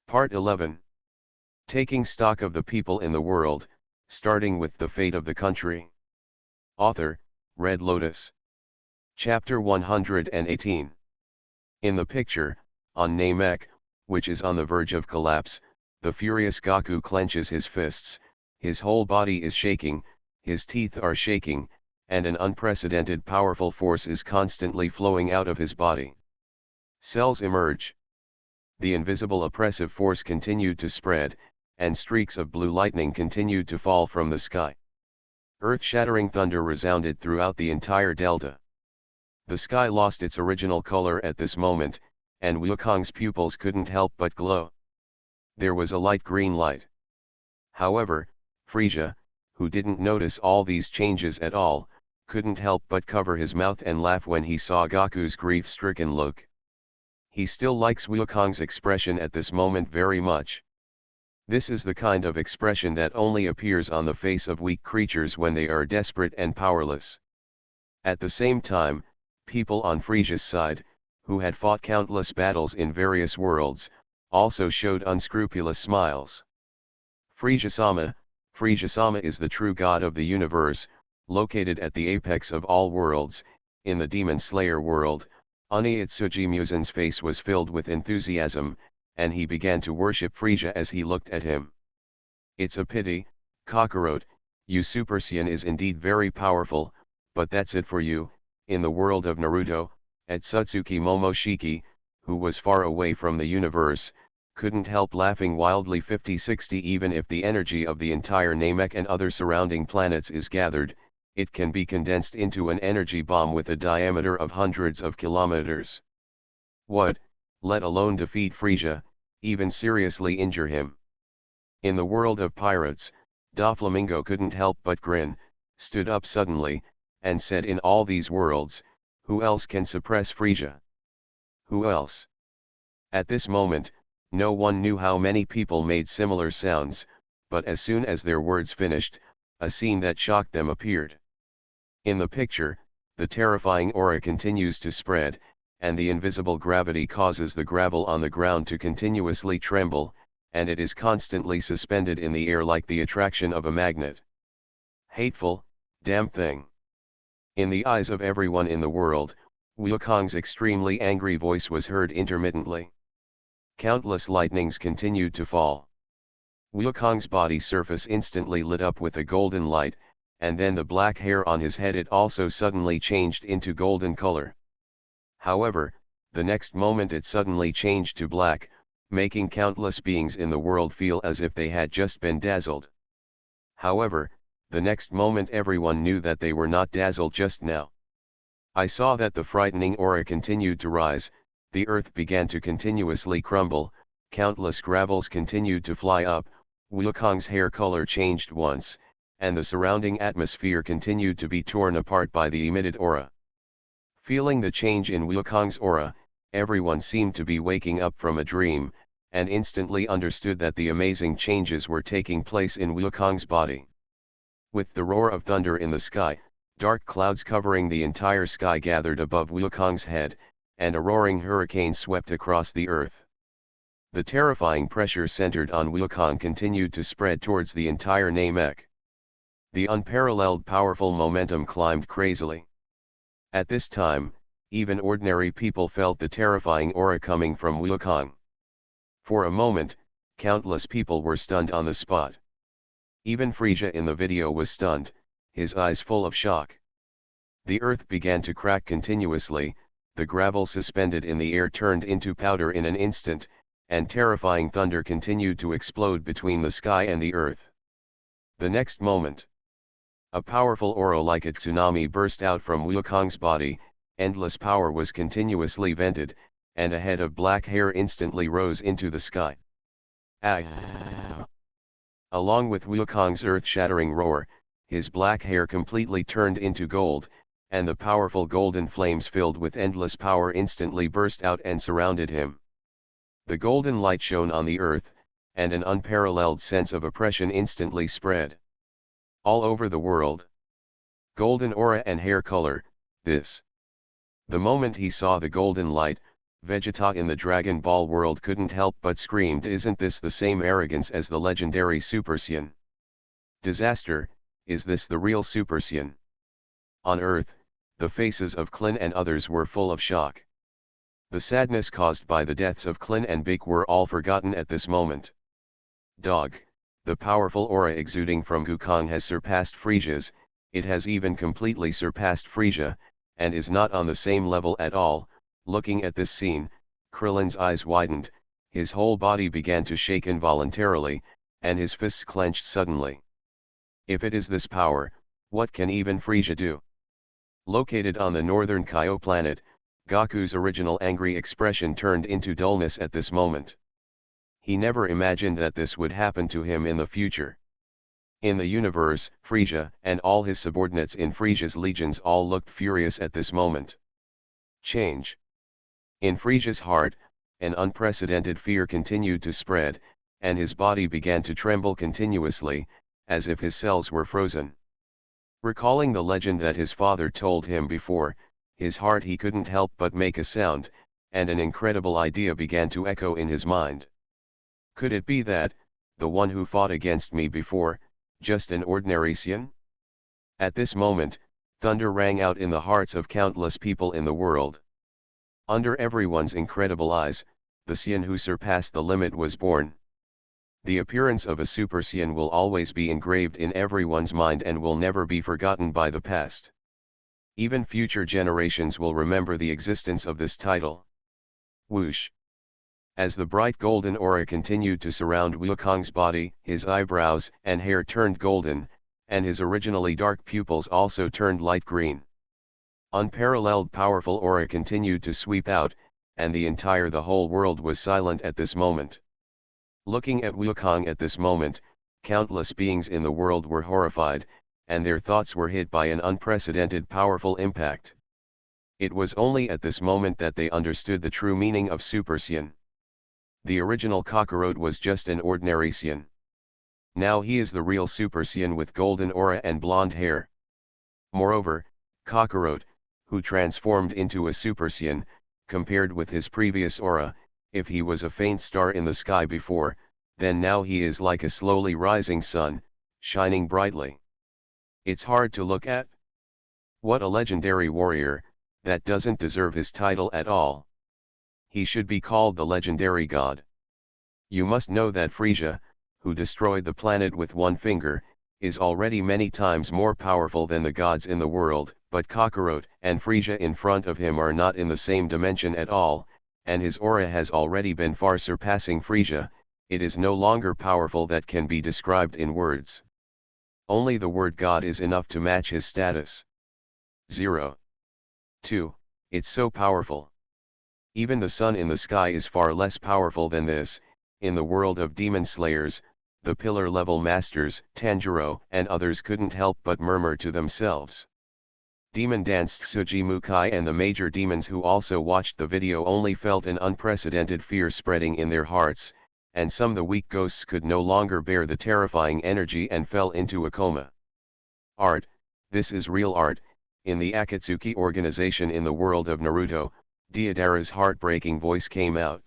Part 11. Taking stock of the people in the world, starting with the fate of the country. Author, Red Lotus. Chapter 118. In the picture, on Namek, which is on the verge of collapse, the furious Gaku clenches his fists, his whole body is shaking, his teeth are shaking, and an unprecedented powerful force is constantly flowing out of his body. Cells emerge. The invisible oppressive force continued to spread, and streaks of blue lightning continued to fall from the sky. Earth-shattering thunder resounded throughout the entire delta. The sky lost its original color at this moment, and Wukong's pupils couldn't help but glow. There was a light green light. However, Frisia, who didn't notice all these changes at all, couldn't help but cover his mouth and laugh when he saw Gaku's grief-stricken look. He still likes Wukong's expression at this moment very much. This is the kind of expression that only appears on the face of weak creatures when they are desperate and powerless. At the same time, people on Frisia's side, who had fought countless battles in various worlds, also showed unscrupulous smiles. Frisia-sama is the true god of the universe, located at the apex of all worlds, in the Demon Slayer world. Onitsuji Musen's face was filled with enthusiasm, and he began to worship Frisia as he looked at him. It's a pity, Kakarot, you Super Saiyan is indeed very powerful, but that's it for you. In the world of Naruto, Otsutsuki Momoshiki, who was far away from the universe, couldn't help laughing wildly. 50-60 Even if the energy of the entire Namek and other surrounding planets is gathered, it can be condensed into an energy bomb with a diameter of hundreds of kilometers. What, let alone defeat Frisia, even seriously injure him? In the world of pirates, Doflamingo couldn't help but grin, stood up suddenly, and said, in all these worlds, who else can suppress Frisia? Who else? At this moment, no one knew how many people made similar sounds, but as soon as their words finished, a scene that shocked them appeared. In the picture, the terrifying aura continues to spread, and the invisible gravity causes the gravel on the ground to continuously tremble, and it is constantly suspended in the air like the attraction of a magnet. Hateful, damn thing. In the eyes of everyone in the world, Wukong's extremely angry voice was heard intermittently. Countless lightnings continued to fall. Wukong's body surface instantly lit up with a golden light, and then the black hair on his head it also suddenly changed into golden color. However, the next moment it suddenly changed to black, making countless beings in the world feel as if they had just been dazzled. However, the next moment everyone knew that they were not dazzled just now. I saw that the frightening aura continued to rise, the earth began to continuously crumble, countless gravels continued to fly up, Wukong's hair color changed once, and the surrounding atmosphere continued to be torn apart by the emitted aura. Feeling the change in Wukong's aura, everyone seemed to be waking up from a dream, and instantly understood that the amazing changes were taking place in Wukong's body. With the roar of thunder in the sky, dark clouds covering the entire sky gathered above Wukong's head, and a roaring hurricane swept across the earth. The terrifying pressure centered on Wukong continued to spread towards the entire Namek. The unparalleled powerful momentum climbed crazily. At this time, even ordinary people felt the terrifying aura coming from Wukong. For a moment, countless people were stunned on the spot. Even Frisia in the video was stunned, his eyes full of shock. The earth began to crack continuously, the gravel suspended in the air turned into powder in an instant, and terrifying thunder continued to explode between the sky and the earth. The next moment, a powerful aura like a tsunami burst out from Wukong's body, endless power was continuously vented, and a head of black hair instantly rose into the sky. Along with Wukong's earth-shattering roar, his black hair completely turned into gold, and the powerful golden flames filled with endless power instantly burst out and surrounded him. The golden light shone on the earth, and an unparalleled sense of oppression instantly spread all over the world. Golden aura and hair color, this. The moment he saw the golden light, Vegeta in the Dragon Ball world couldn't help but screamed, "Isn't this the same arrogance as the legendary Super Saiyan? Disaster, is this the real Super Saiyan?" On Earth, the faces of Klin and others were full of shock. The sadness caused by the deaths of Klin and Bik were all forgotten at this moment. Dog, the powerful aura exuding from Wukong has surpassed Frisia's, it has even completely surpassed Frisia, and is not on the same level at all. Looking at this scene, Krillin's eyes widened, his whole body began to shake involuntarily, and his fists clenched suddenly. If it is this power, what can even Frisia do? Located on the northern Kaio planet, Goku's original angry expression turned into dullness at this moment. He never imagined that this would happen to him in the future. In the universe, Frisia and all his subordinates in Frisia's legions all looked furious at this moment. Change. In Frisia's heart, an unprecedented fear continued to spread, and his body began to tremble continuously, as if his cells were frozen. Recalling the legend that his father told him before, his heart he couldn't help but make a sound, and an incredible idea began to echo in his mind. Could it be that, the one who fought against me before, just an ordinary Saiyan? At this moment, thunder rang out in the hearts of countless people in the world. Under everyone's incredible eyes, the Saiyan who surpassed the limit was born. The appearance of a Super Saiyan will always be engraved in everyone's mind and will never be forgotten by the past. Even future generations will remember the existence of this title. Whoosh! As the bright golden aura continued to surround Wukong's body, his eyebrows and hair turned golden, and his originally dark pupils also turned light green. Unparalleled powerful aura continued to sweep out, and the whole world was silent at this moment. Looking at Wukong at this moment, countless beings in the world were horrified, and their thoughts were hit by an unprecedented powerful impact. It was only at this moment that they understood the true meaning of Super Saiyan. The original Kakarot was just an ordinary Saiyan. Now he is the real Super Saiyan with golden aura and blonde hair. Moreover, Kakarot, who transformed into a Super Saiyan, compared with his previous aura, if he was a faint star in the sky before, then now he is like a slowly rising sun, shining brightly. It's hard to look at. What a legendary warrior, that doesn't deserve his title at all. He should be called the legendary god. You must know that Frisia, who destroyed the planet with one finger, is already many times more powerful than the gods in the world, but Kakarot and Frisia in front of him are not in the same dimension at all, and his aura has already been far surpassing Frisia. It is no longer powerful that can be described in words. Only the word God is enough to match his status. 0. 2. It's so powerful. Even the sun in the sky is far less powerful than this. In the world of demon slayers, the pillar-level masters, Tanjiro and others couldn't help but murmur to themselves. Demon danced Tsuji Mukai and the major demons who also watched the video only felt an unprecedented fear spreading in their hearts, and some the weak ghosts could no longer bear the terrifying energy and fell into a coma. Art, this is real art. In the Akatsuki organization in the world of Naruto, Deidara's heartbreaking voice came out.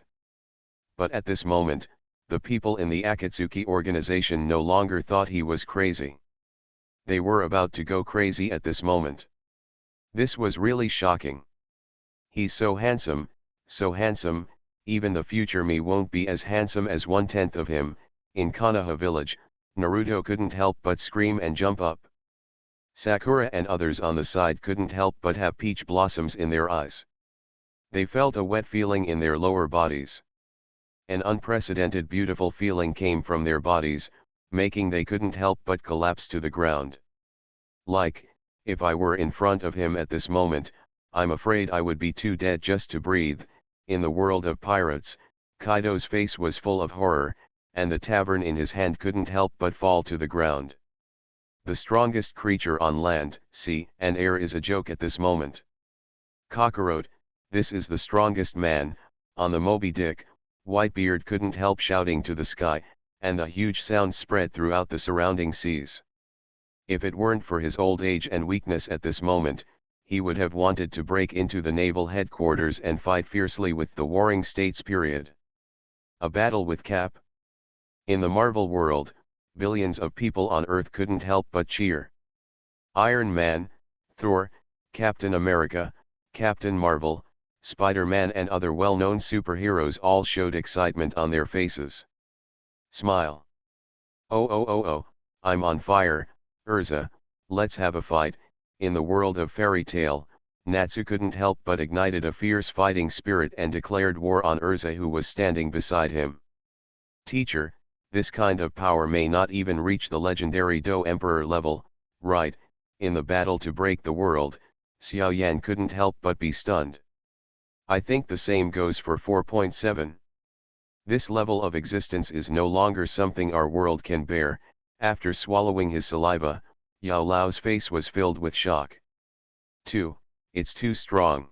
But at this moment, the people in the Akatsuki organization no longer thought he was crazy. They were about to go crazy at this moment. This was really shocking. He's so handsome, even the future me won't be as handsome as 1/10 of him. In Konoha village, Naruto couldn't help but scream and jump up. Sakura and others on the side couldn't help but have peach blossoms in their eyes. They felt a wet feeling in their lower bodies. An unprecedented beautiful feeling came from their bodies, making they couldn't help but collapse to the ground. Like, if I were in front of him at this moment, I'm afraid I would be too dead just to breathe. In the world of pirates, Kaido's face was full of horror, and the tavern in his hand couldn't help but fall to the ground. The strongest creature on land, sea, and air is a joke at this moment. Kakarot, this is the strongest man. On the Moby Dick, Whitebeard couldn't help shouting to the sky, and the huge sound spread throughout the surrounding seas. If it weren't for his old age and weakness at this moment, he would have wanted to break into the naval headquarters and fight fiercely with the warring states. Period. A battle with Cap. In the Marvel world, billions of people on Earth couldn't help but cheer. Iron Man, Thor, Captain America, Captain Marvel, Spider-Man and other well-known superheroes all showed excitement on their faces. Smile. Oh oh oh oh, I'm on fire, Urza, let's have a fight. In the world of fairy tale, Natsu couldn't help but ignited a fierce fighting spirit and declared war on Urza, who was standing beside him. Teacher, this kind of power may not even reach the legendary Do Emperor level, right? In the battle to break the world, Xiao Yan couldn't help but be stunned. I think the same goes for 4.7. This level of existence is no longer something our world can bear. After swallowing his saliva, Yao Lao's face was filled with shock. 2. It's too strong.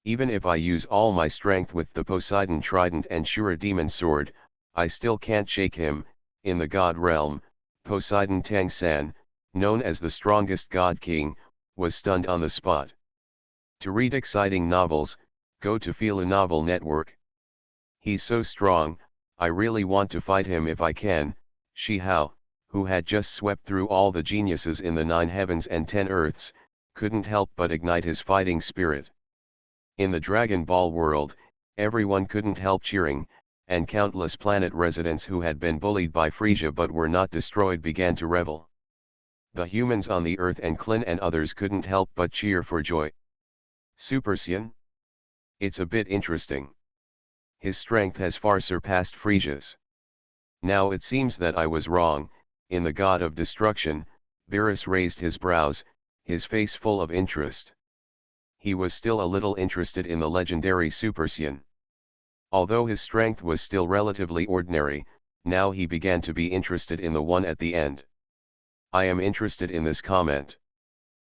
Even if I use all my strength with the Poseidon Trident and Shura Demon Sword, I still can't shake him. In the God realm, Poseidon Tang-san, known as the strongest God King, was stunned on the spot. To read exciting novels, go to Fila Novel Network. He's so strong, I really want to fight him if I can. Shi Hao, who had just swept through all the geniuses in the 9 heavens and 10 earths, couldn't help but ignite his fighting spirit. In the Dragon Ball world, everyone couldn't help cheering, and countless planet residents who had been bullied by Frisia but were not destroyed began to revel. The humans on the Earth and Klin and others couldn't help but cheer for joy. Super Saiyan? It's a bit interesting. His strength has far surpassed Frisia's. Now it seems that I was wrong. In the God of Destruction, Beerus raised his brows, his face full of interest. He was still a little interested in the legendary Super Saiyan. Although his strength was still relatively ordinary, now he began to be interested in the one at the end. I am interested in this comment.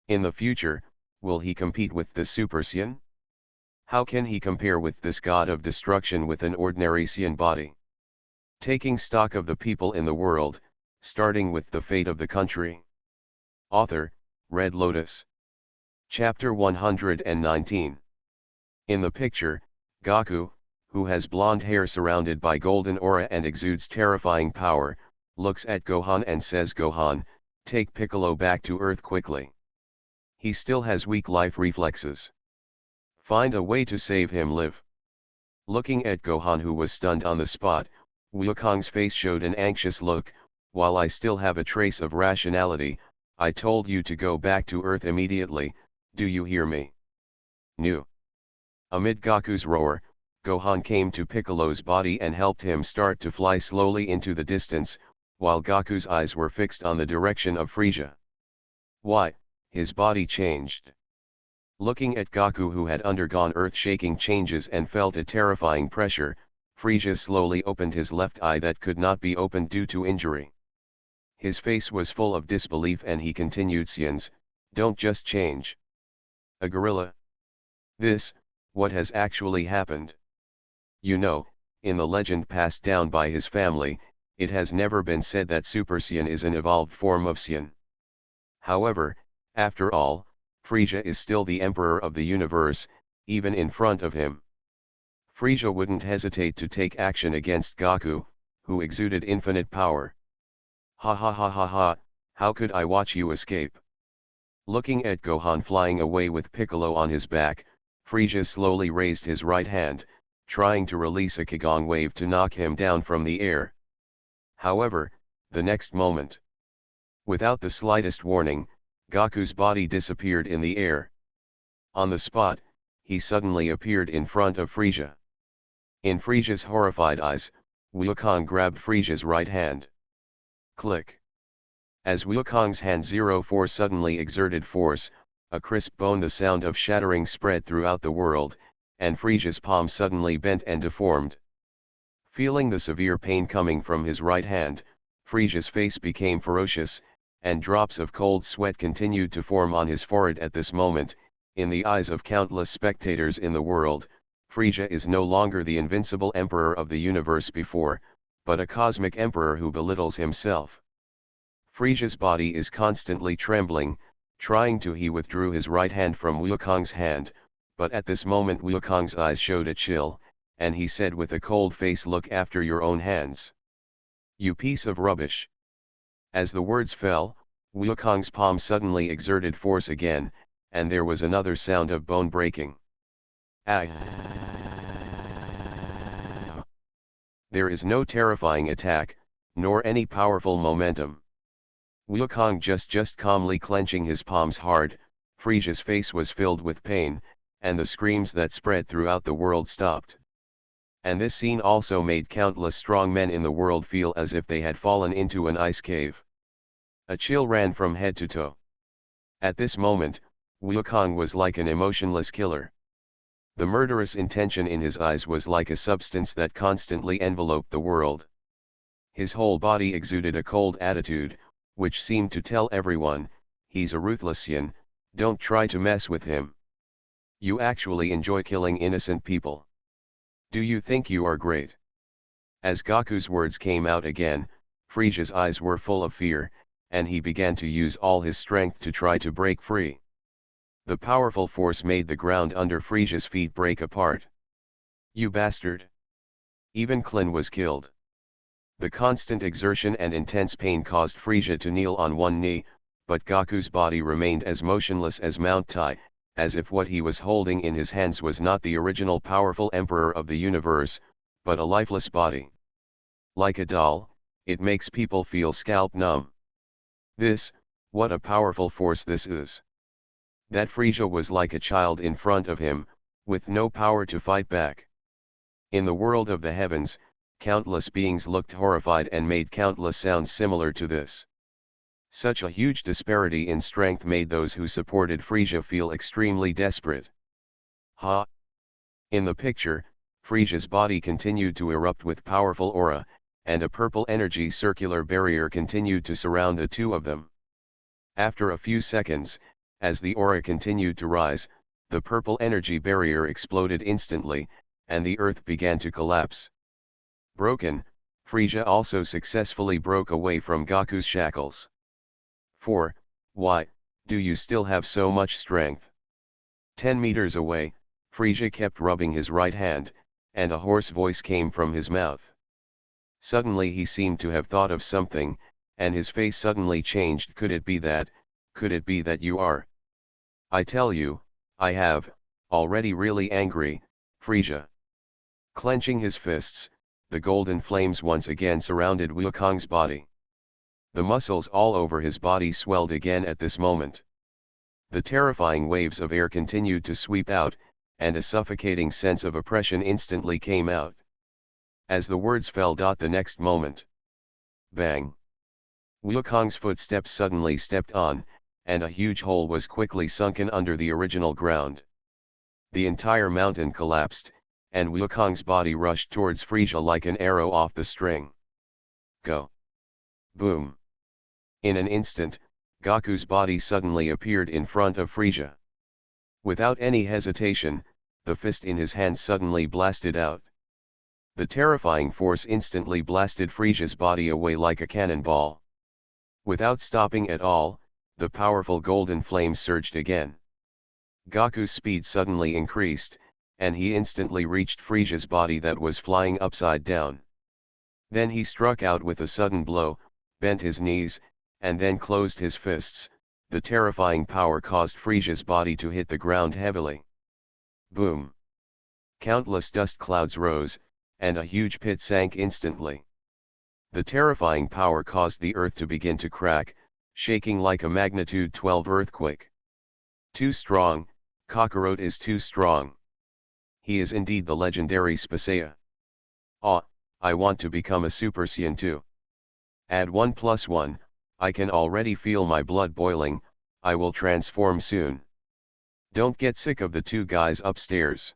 In the future, will he compete with the Super Saiyan? How can he compare with this God of Destruction with an ordinary Saiyan body? Taking stock of the people in the world, starting with the fate of the country. Author, Red Lotus. Chapter 119. In the picture, Goku, who has blonde hair surrounded by golden aura and exudes terrifying power, looks at Gohan and says, "Gohan, take Piccolo back to Earth quickly. He still has weak life reflexes. Find a way to save him live." Looking at Gohan, who was stunned on the spot, Wukong's face showed an anxious look. "While I still have a trace of rationality, I told you to go back to Earth immediately, do you hear me?" "No." Amid Goku's roar, Gohan came to Piccolo's body and helped him start to fly slowly into the distance, while Goku's eyes were fixed on the direction of Frisia. Why, his body changed. Looking at Goku, who had undergone earth-shaking changes and felt a terrifying pressure, Frisia slowly opened his left eye that could not be opened due to injury. His face was full of disbelief and he continued, "Saiyans, don't just change. A gorilla? What has actually happened? You know, in the legend passed down by his family, it has never been said that Super Saiyan is an evolved form of Saiyan. However, after all, Frisia is still the emperor of the universe, even in front of him. Frisia wouldn't hesitate to take action against Goku, who exuded infinite power. Ha ha ha ha ha, how could I watch you escape?" Looking at Gohan flying away with Piccolo on his back, Frisia slowly raised his right hand, trying to release a Kigong wave to knock him down from the air. However, the next moment, without the slightest warning, Goku's body disappeared in the air. On the spot, he suddenly appeared in front of Frisia. In Frisia's horrified eyes, Wukong grabbed Frisia's right hand. Click. As Wukong's hand 04 suddenly exerted force, a crisp bone, the sound of shattering, spread throughout the world, and Frisia's palm suddenly bent and deformed. Feeling the severe pain coming from his right hand, Frisia's face became ferocious, and drops of cold sweat continued to form on his forehead. At this moment, in the eyes of countless spectators in the world, Frisia is no longer the invincible emperor of the universe before, but a cosmic emperor who belittles himself. Frisia's body is constantly trembling, Trying to he withdrew his right hand from Wukong's hand, but at this moment Wukong's eyes showed a chill, and he said with a cold face, "Look after your own hands. You piece of rubbish." As the words fell, Wukong's palm suddenly exerted force again, and there was another sound of bone breaking. Ah! There is no terrifying attack, nor any powerful momentum. Wukong just calmly clenching his palms hard. Frisia's face was filled with pain, and the screams that spread throughout the world stopped. And this scene also made countless strong men in the world feel as if they had fallen into an ice cave. A chill ran from head to toe. At this moment, Wukong was like an emotionless killer. The murderous intention in his eyes was like a substance that constantly enveloped the world. His whole body exuded a cold attitude, which seemed to tell everyone, "He's a ruthlessian, don't try to mess with him. You actually enjoy killing innocent people. Do you think you are great?" As Gaku's words came out again, Frisia's eyes were full of fear, and he began to use all his strength to try to break free. The powerful force made the ground under Frisia's feet break apart. "You bastard!" Even Klin was killed. The constant exertion and intense pain caused Frisia to kneel on one knee, but Gaku's body remained as motionless as Mount Tai, as if what he was holding in his hands was not the original powerful emperor of the universe, but a lifeless body. Like a doll, it makes people feel scalp numb. What a powerful force this is. That Frisia was like a child in front of him, with no power to fight back. In the world of the heavens, countless beings looked horrified and made countless sounds similar to this. Such a huge disparity in strength made those who supported Frisia feel extremely desperate. Ha! In the picture, Frisia's body continued to erupt with powerful aura, and a purple energy circular barrier continued to surround the two of them. After a few seconds, as the aura continued to rise, the purple energy barrier exploded instantly, and the earth began to collapse. Broken, Frisia also successfully broke away from Gaku's shackles. Why, do you still have so much strength?" 10 meters away, Frisia kept rubbing his right hand, and a hoarse voice came from his mouth. Suddenly he seemed to have thought of something, and his face suddenly changed. Could it be that you are? I tell you, I have, already really angry, Frisia. Clenching his fists, the golden flames once again surrounded Wukong's body. The muscles all over his body swelled again at this moment. The terrifying waves of air continued to sweep out, and a suffocating sense of oppression instantly came out. As the words fell. The next moment. Bang! Wukong's footsteps suddenly stepped on, and a huge hole was quickly sunken under the original ground. The entire mountain collapsed, and Wukong's body rushed towards Frisia like an arrow off the string. Go! Boom! In an instant, Gaku's body suddenly appeared in front of Frisia. Without any hesitation, the fist in his hand suddenly blasted out. The terrifying force instantly blasted Frisia's body away like a cannonball. Without stopping at all, the powerful golden flames surged again. Gaku's speed suddenly increased, and he instantly reached Frisia's body that was flying upside down. Then he struck out with a sudden blow, bent his knees, and then closed his fists. The terrifying power caused Frisia's body to hit the ground heavily. Boom! Countless dust clouds rose, and a huge pit sank instantly. The terrifying power caused the earth to begin to crack, shaking like a magnitude 12 earthquake. Too strong, Kakarot is too strong. He is indeed the legendary Spacea. I want to become a Super Saiyan too. Add 1+1, I can already feel my blood boiling. I will transform soon. Don't get sick of the two guys upstairs.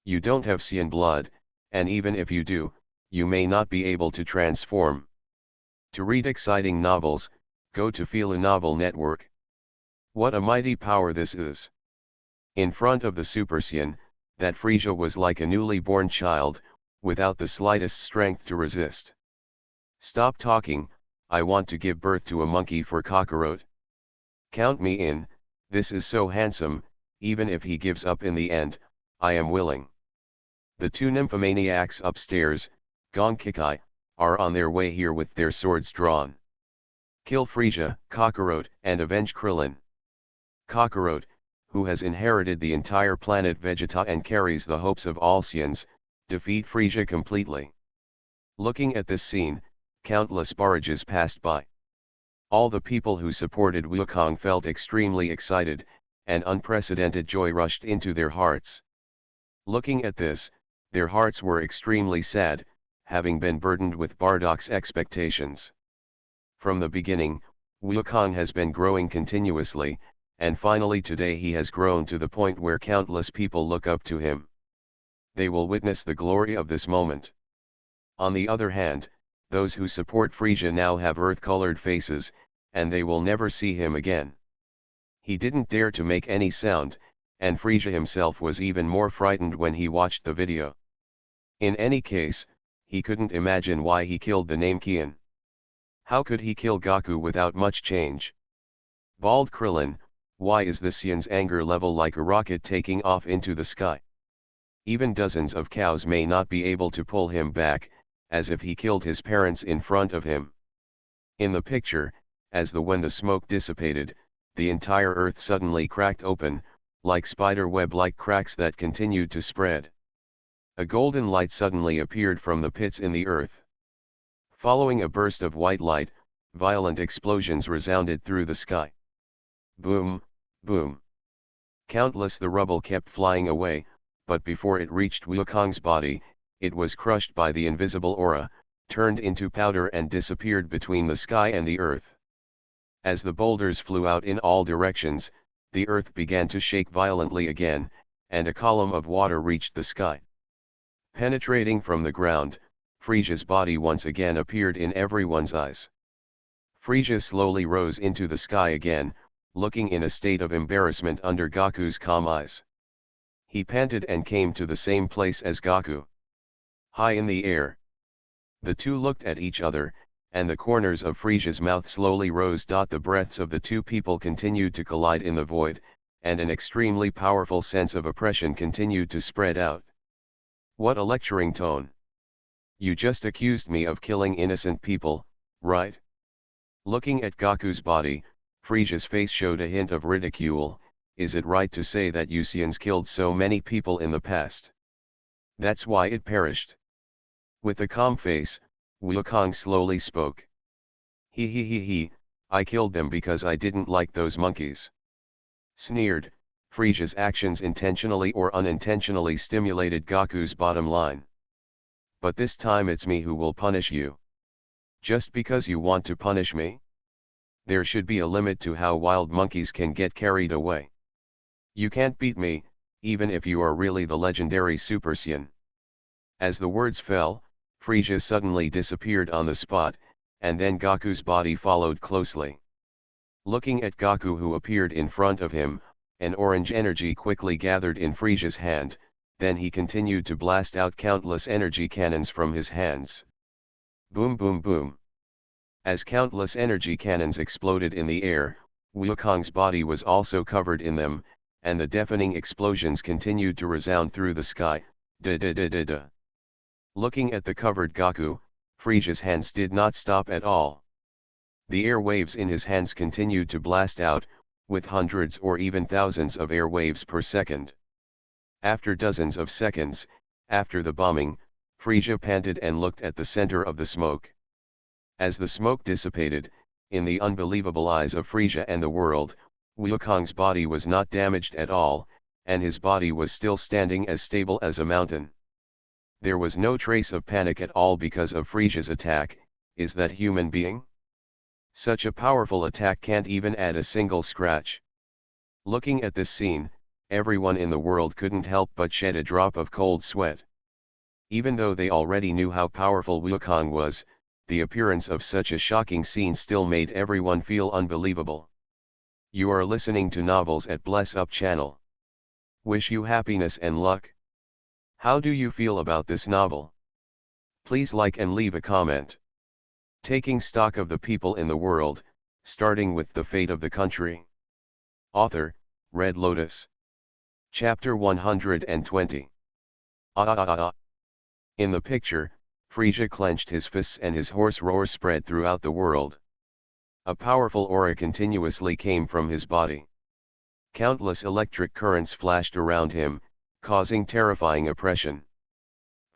You don't have Saiyan blood, and even if you do, you may not be able to transform. To read exciting novels, go to Fila Novel Network. What a mighty power this is. In front of the Super Saiyan, that Frisia was like a newly born child, without the slightest strength to resist. Stop talking, I want to give birth to a monkey for Kakarot. Count me in, this is so handsome, even if he gives up in the end, I am willing. The two nymphomaniacs upstairs, Gonkikai, are on their way here with their swords drawn. Kill Frisia, Kakarot, and avenge Krillin. Kakarot, who has inherited the entire planet Vegeta and carries the hopes of all Saiyans, defeat Frisia completely. Looking at this scene, countless barrages passed by. All the people who supported Wukong felt extremely excited, and unprecedented joy rushed into their hearts. Looking at this, their hearts were extremely sad, having been burdened with Bardock's expectations. From the beginning, Wukong has been growing continuously, and finally today he has grown to the point where countless people look up to him. They will witness the glory of this moment. On the other hand, those who support Frisia now have earth-colored faces, and they will never see him again. He didn't dare to make any sound, and Frisia himself was even more frightened when he watched the video. In any case, he couldn't imagine why he killed the Namekian. How could he kill Goku without much change? Bald Krillin, why is the Saiyan's anger level like a rocket taking off into the sky? Even dozens of cows may not be able to pull him back, as if he killed his parents in front of him. In the picture, when the smoke dissipated, the entire earth suddenly cracked open, like spider web-like cracks that continued to spread. A golden light suddenly appeared from the pits in the earth. Following a burst of white light, violent explosions resounded through the sky. Boom, boom. Countless the rubble kept flying away, but before it reached Wukong's body, it was crushed by the invisible aura, turned into powder and disappeared between the sky and the earth. As the boulders flew out in all directions, the earth began to shake violently again, and a column of water reached the sky. Penetrating from the ground, Frisia's body once again appeared in everyone's eyes. Frisia slowly rose into the sky again, looking in a state of embarrassment under Goku's calm eyes. He panted and came to the same place as Goku. High in the air. The two looked at each other, and the corners of Frisia's mouth slowly rose. The breaths of the two people continued to collide in the void, and an extremely powerful sense of oppression continued to spread out. What a lecturing tone! You just accused me of killing innocent people, right? Looking at Goku's body, Frisia's face showed a hint of ridicule. Is it right to say that you Saiyans killed so many people in the past? That's why it perished. With a calm face, Wukong slowly spoke. He, I killed them because I didn't like those monkeys. Sneered, Frisia's actions intentionally or unintentionally stimulated Goku's bottom line. But this time it's me who will punish you. Just because you want to punish me? There should be a limit to how wild monkeys can get carried away. You can't beat me, even if you are really the legendary Super Saiyan. As the words fell, Frisia suddenly disappeared on the spot, and then Goku's body followed closely. Looking at Goku who appeared in front of him, an orange energy quickly gathered in Frisia's hand, then he continued to blast out countless energy cannons from his hands. Boom boom boom. As countless energy cannons exploded in the air, Wukong's body was also covered in them, and the deafening explosions continued to resound through the sky. Da. Looking at the covered Goku, Frisia's hands did not stop at all. The air waves in his hands continued to blast out, with hundreds or even thousands of air waves per second. After dozens of seconds, after the bombing, Frisia panted and looked at the center of the smoke. As the smoke dissipated, in the unbelievable eyes of Frisia and the world, Wukong's body was not damaged at all, and his body was still standing as stable as a mountain. There was no trace of panic at all because of Frisia's attack. Is that human being? Such a powerful attack can't even add a single scratch. Looking at this scene, everyone in the world couldn't help but shed a drop of cold sweat. Even though they already knew how powerful Wukong was, the appearance of such a shocking scene still made everyone feel unbelievable. You are listening to Novels at Bless Up channel. Wish you happiness and luck. How do you feel about this novel? Please like and leave a comment. Taking stock of the people in the world, starting with the fate of the country. Author, Red Lotus. Chapter 120. In the picture, Frisia clenched his fists and his hoarse roar spread throughout the world. A powerful aura continuously came from his body. Countless electric currents flashed around him, causing terrifying oppression.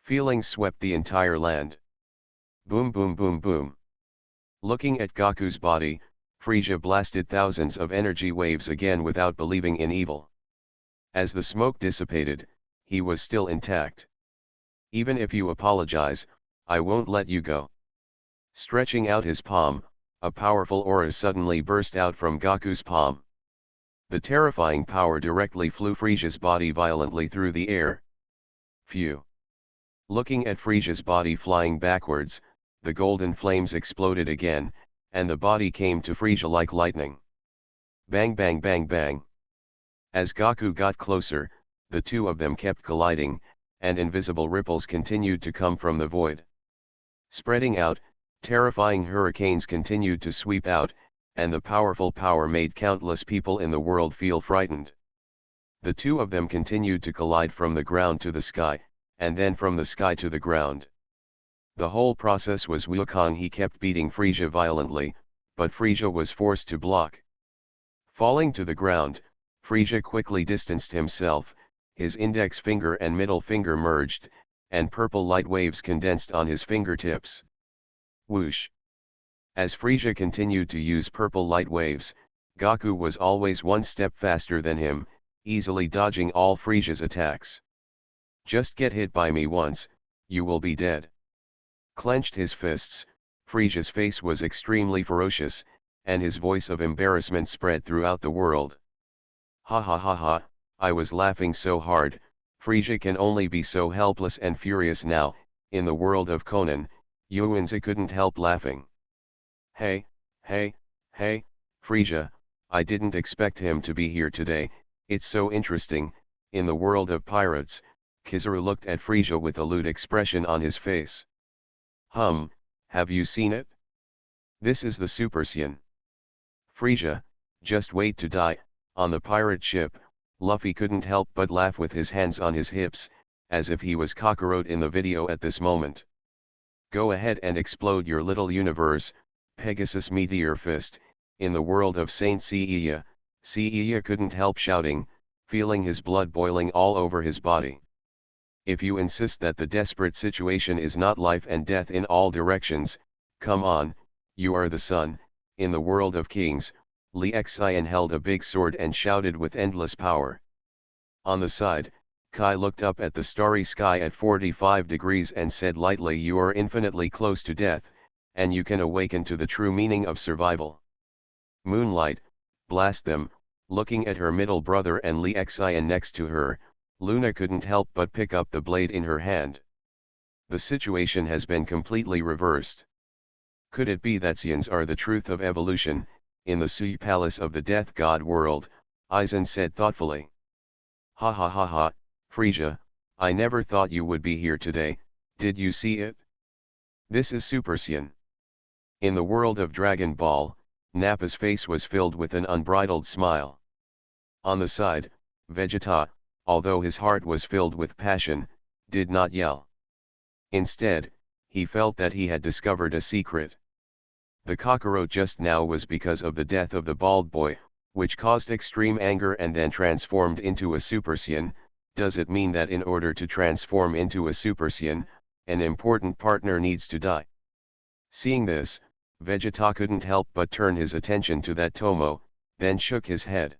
Feelings swept the entire land. Boom boom boom boom. Looking at Gaku's body, Frisia blasted thousands of energy waves again without believing in evil. As the smoke dissipated, he was still intact. Even if you apologize, I won't let you go. Stretching out his palm, a powerful aura suddenly burst out from Gaku's palm. The terrifying power directly flew Frisia's body violently through the air. Phew! Looking at Frisia's body flying backwards, the golden flames exploded again, and the body came to Frisia like lightning. Bang bang bang bang. As Gaku got closer, the two of them kept colliding, and invisible ripples continued to come from the void. Spreading out, terrifying hurricanes continued to sweep out, and the powerful power made countless people in the world feel frightened. The two of them continued to collide from the ground to the sky, and then from the sky to the ground. The whole process was Wukong. He kept beating Frisia violently, but Frisia was forced to block. Falling to the ground, Frisia quickly distanced himself, his index finger and middle finger merged, and purple light waves condensed on his fingertips. Whoosh! As Frisia continued to use purple light waves, Gaku was always one step faster than him, easily dodging all Frisia's attacks. Just get hit by me once, you will be dead. Clenched his fists, Frisia's face was extremely ferocious, and his voice of embarrassment spread throughout the world. Ha ha ha ha, I was laughing so hard. Frisia can only be so helpless and furious now. In the world of Conan, Yuanzi couldn't help laughing. Hey, hey, hey, Frisia, I didn't expect him to be here today. It's so interesting. In the world of pirates, Kizaru looked at Frisia with a lewd expression on his face. Have you seen it? This is the Super Saiyan. Frisia, just wait to die. On the pirate ship, Luffy couldn't help but laugh with his hands on his hips, as if he was Kakarot in the video at this moment. Go ahead and explode your little universe, Pegasus Meteor Fist. In the world of Saint Seiya, Seiya couldn't help shouting, feeling his blood boiling all over his body. If you insist that the desperate situation is not life and death in all directions, come on, you are the sun. In the world of kings, Li Xian held a big sword and shouted with endless power. On the side, Kai looked up at the starry sky at 45 degrees and said lightly, you are infinitely close to death, and you can awaken to the true meaning of survival. Moonlight, blast them. Looking at her middle brother and Li Xian next to her, Luna couldn't help but pick up the blade in her hand. The situation has been completely reversed. Could it be that Saiyans are the truth of evolution? In the Sui Palace of the Death God world, Aizen said thoughtfully. Ha ha ha ha, Frisia, I never thought you would be here today. Did you see it? This is Super Saiyan. In the world of Dragon Ball, Nappa's face was filled with an unbridled smile. On the side, Vegeta, although his heart was filled with passion, did not yell. Instead, he felt that he had discovered a secret. The Kakarot just now was because of the death of the bald boy, which caused extreme anger and then transformed into a Super Saiyan. Does it mean that in order to transform into a Super Saiyan, an important partner needs to die? Seeing this, Vegeta couldn't help but turn his attention to that Tomo, then shook his head.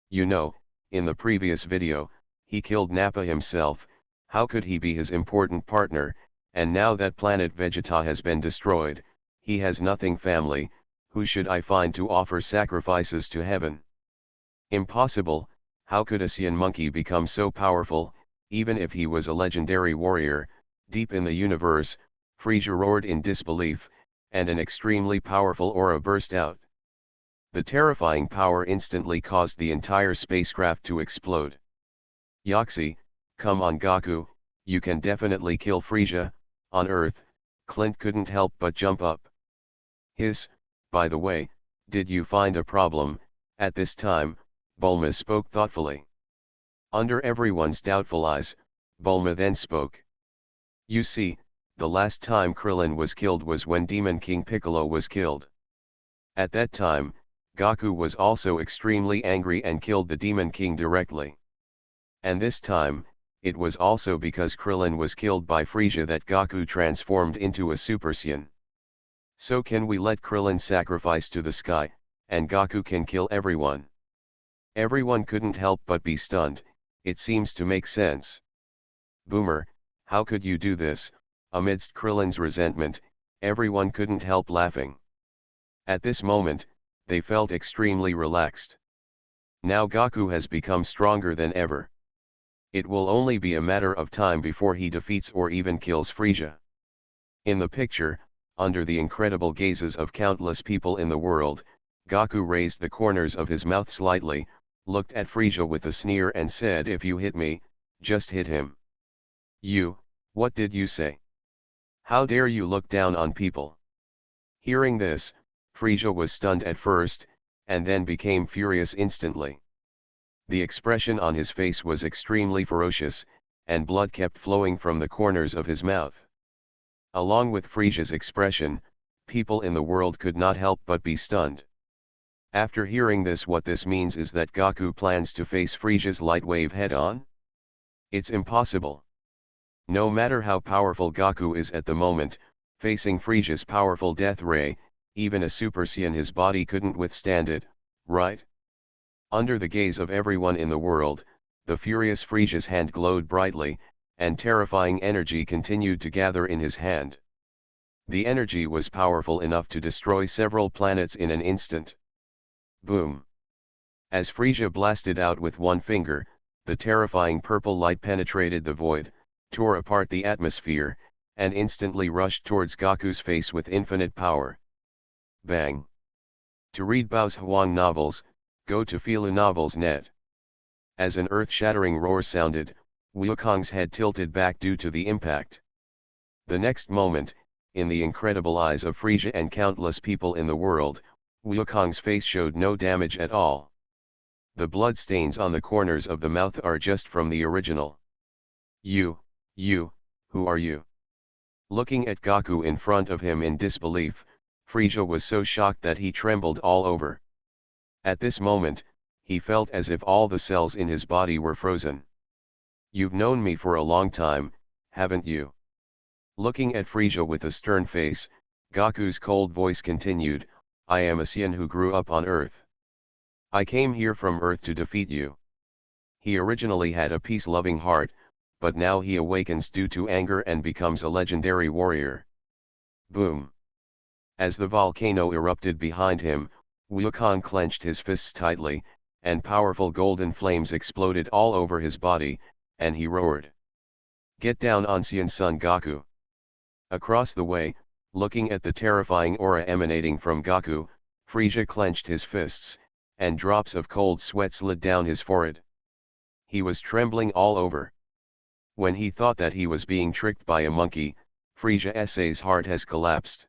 You know, in the previous video, he killed Nappa himself. How could he be his important partner? And now that planet Vegeta has been destroyed, he has nothing. Family, who should I find to offer sacrifices to heaven? Impossible. How could a Saiyan monkey become so powerful, even if he was a legendary warrior? Deep in the universe, Frisia roared in disbelief, and an extremely powerful aura burst out. The terrifying power instantly caused the entire spacecraft to explode. Yoxi, come on Gaku, you can definitely kill Frisia. On Earth, Clint couldn't help but jump up. By the way, did you find a problem? At this time, Bulma spoke thoughtfully. Under everyone's doubtful eyes, Bulma then spoke. You see, the last time Krillin was killed was when Demon King Piccolo was killed. At that time, Goku was also extremely angry and killed the Demon King directly. And this time, it was also because Krillin was killed by Frieza that Goku transformed into a Super Saiyan. So can we let Krillin sacrifice to the sky, and Goku can kill everyone? Everyone couldn't help but be stunned. It seems to make sense. Boomer, how could you do this? Amidst Krillin's resentment, everyone couldn't help laughing. At this moment, they felt extremely relaxed. Now Goku has become stronger than ever. It will only be a matter of time before he defeats or even kills Frieza. In the picture, under the incredible gazes of countless people in the world, Goku raised the corners of his mouth slightly, looked at Frieza with a sneer and said, if you hit me, just hit him. You, what did you say? How dare you look down on people? Hearing this, Frieza was stunned at first, and then became furious instantly. The expression on his face was extremely ferocious, and blood kept flowing from the corners of his mouth. Along with Frieza's expression, people in the world could not help but be stunned. After hearing this, what this means is that Goku plans to face Frieza's light wave head-on? It's impossible. No matter how powerful Goku is at the moment, facing Frieza's powerful death ray, even a Super Saiyan his body couldn't withstand it, right? Under the gaze of everyone in the world, the furious Frieza's hand glowed brightly, and terrifying energy continued to gather in his hand. The energy was powerful enough to destroy several planets in an instant. Boom! As Frieza blasted out with one finger, the terrifying purple light penetrated the void, tore apart the atmosphere, and instantly rushed towards Goku's face with infinite power. Bang! To read Bao's Huang novels, go to filunovels.net. As an earth-shattering roar sounded, Wukong's head tilted back due to the impact. The next moment, in the incredible eyes of Frieza and countless people in the world, Wukong's face showed no damage at all. The blood stains on the corners of the mouth are just from the original. You, who are you? Looking at Goku in front of him in disbelief, Frieza was so shocked that he trembled all over. At this moment, he felt as if all the cells in his body were frozen. You've known me for a long time, haven't you? Looking at Frieza with a stern face, Goku's cold voice continued, I am a Saiyan who grew up on Earth. I came here from Earth to defeat you. He originally had a peace-loving heart, but now he awakens due to anger and becomes a legendary warrior. Boom! As the volcano erupted behind him, Wukong clenched his fists tightly, and powerful golden flames exploded all over his body, and he roared. Get down on Saiyan Son Goku! Across the way, looking at the terrifying aura emanating from Goku, Frieza clenched his fists, and drops of cold sweat slid down his forehead. He was trembling all over. When he thought that he was being tricked by a monkey, Frieza's heart has collapsed.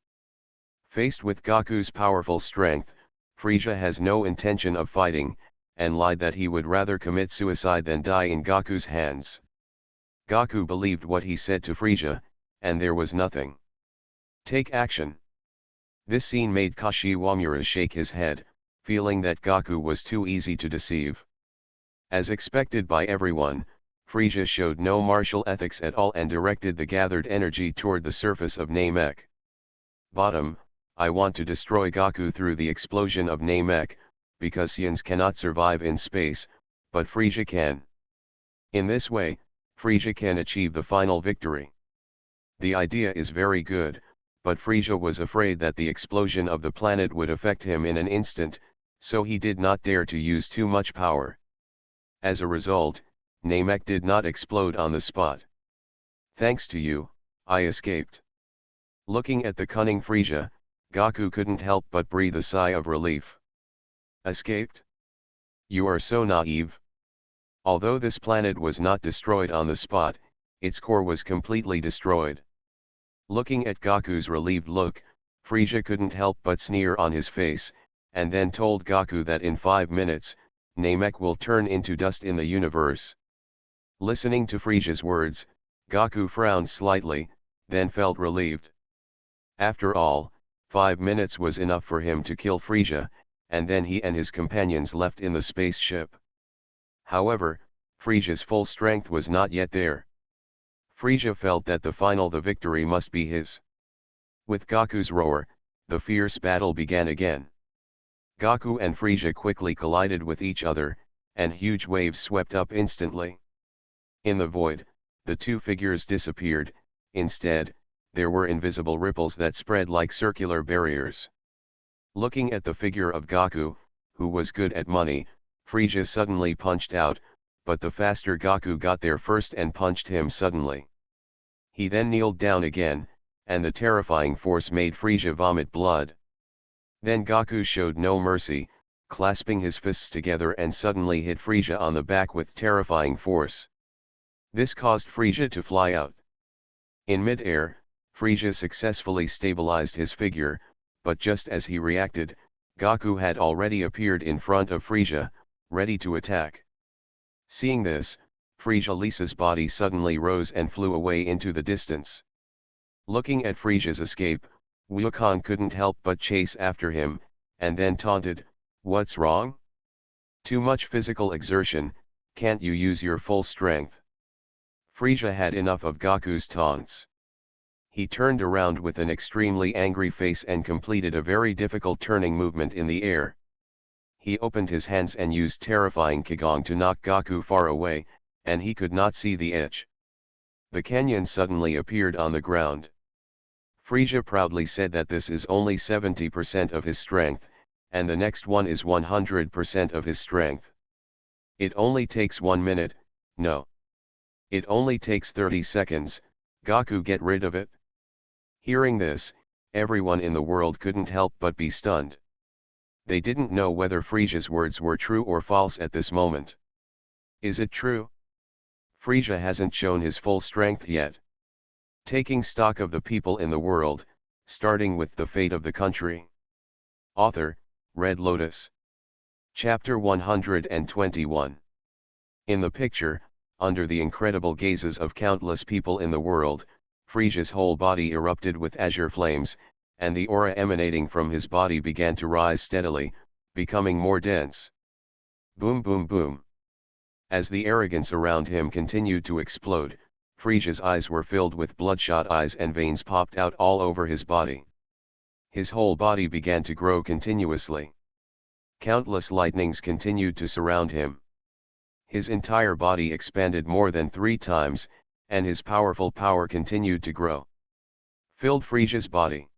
Faced with Goku's powerful strength, Frieza has no intention of fighting, and lied that he would rather commit suicide than die in Goku's hands. Goku believed what he said to Frieza, and there was nothing. Take action. This scene made Kashiwamura shake his head, feeling that Goku was too easy to deceive. As expected by everyone, Frieza showed no martial ethics at all and directed the gathered energy toward the surface of Namek. Bottom, I want to destroy Goku through the explosion of Namek, because Saiyans cannot survive in space, but Frieza can. In this way, Frieza can achieve the final victory. The idea is very good, but Frieza was afraid that the explosion of the planet would affect him in an instant, so he did not dare to use too much power. As a result, Namek did not explode on the spot. Thanks to you, I escaped. Looking at the cunning Frieza, Goku couldn't help but breathe a sigh of relief. Escaped? You are so naive. Although this planet was not destroyed on the spot, its core was completely destroyed. Looking at Goku's relieved look, Frieza couldn't help but sneer on his face, and then told Goku that in 5 minutes, Namek will turn into dust in the universe. Listening to Frisia's words, Gaku frowned slightly, then felt relieved. After all, 5 minutes was enough for him to kill Frisia, and then he and his companions left in the spaceship. However, Frisia's full strength was not yet there. Frisia felt that the victory must be his. With Gaku's roar, the fierce battle began again. Gaku and Frisia quickly collided with each other, and huge waves swept up instantly. In the void, the two figures disappeared. Instead, there were invisible ripples that spread like circular barriers. Looking at the figure of Gaku, who was good at money, Frisia suddenly punched out, but the faster Gaku got there first and punched him suddenly. He then kneeled down again, and the terrifying force made Frisia vomit blood. Then Gaku showed no mercy, clasping his fists together and suddenly hit Frisia on the back with terrifying force. This caused Frisia to fly out. In mid-air, Frisia successfully stabilized his figure, but just as he reacted, Gaku had already appeared in front of Frisia, ready to attack. Seeing this, Frisia Lisa's body suddenly rose and flew away into the distance. Looking at Frisia's escape, Wukong couldn't help but chase after him, and then taunted, "What's wrong? Too much physical exertion, can't you use your full strength?" Frisia had enough of Gaku's taunts. He turned around with an extremely angry face and completed a very difficult turning movement in the air. He opened his hands and used terrifying Kigong to knock Gaku far away, and he could not see the edge. The canyon suddenly appeared on the ground. Frisia proudly said that this is only 70% of his strength, and the next one is 100% of his strength. It only takes 1 minute, no. It only takes 30 seconds, Gaku, get rid of it. Hearing this, everyone in the world couldn't help but be stunned. They didn't know whether Frisia's words were true or false at this moment. Is it true? Frisia hasn't shown his full strength yet. Taking stock of the people in the world, starting with the fate of the country. Author, Red Lotus. Chapter 121. In the picture, under the incredible gazes of countless people in the world, Frisia's whole body erupted with azure flames, and the aura emanating from his body began to rise steadily, becoming more dense. Boom boom boom. As the arrogance around him continued to explode, Frisia's eyes were filled with bloodshot eyes and veins popped out all over his body. His whole body began to grow continuously. Countless lightnings continued to surround him. His entire body expanded more than 3 times, and his powerful power continued to grow. Filled Frisia's body.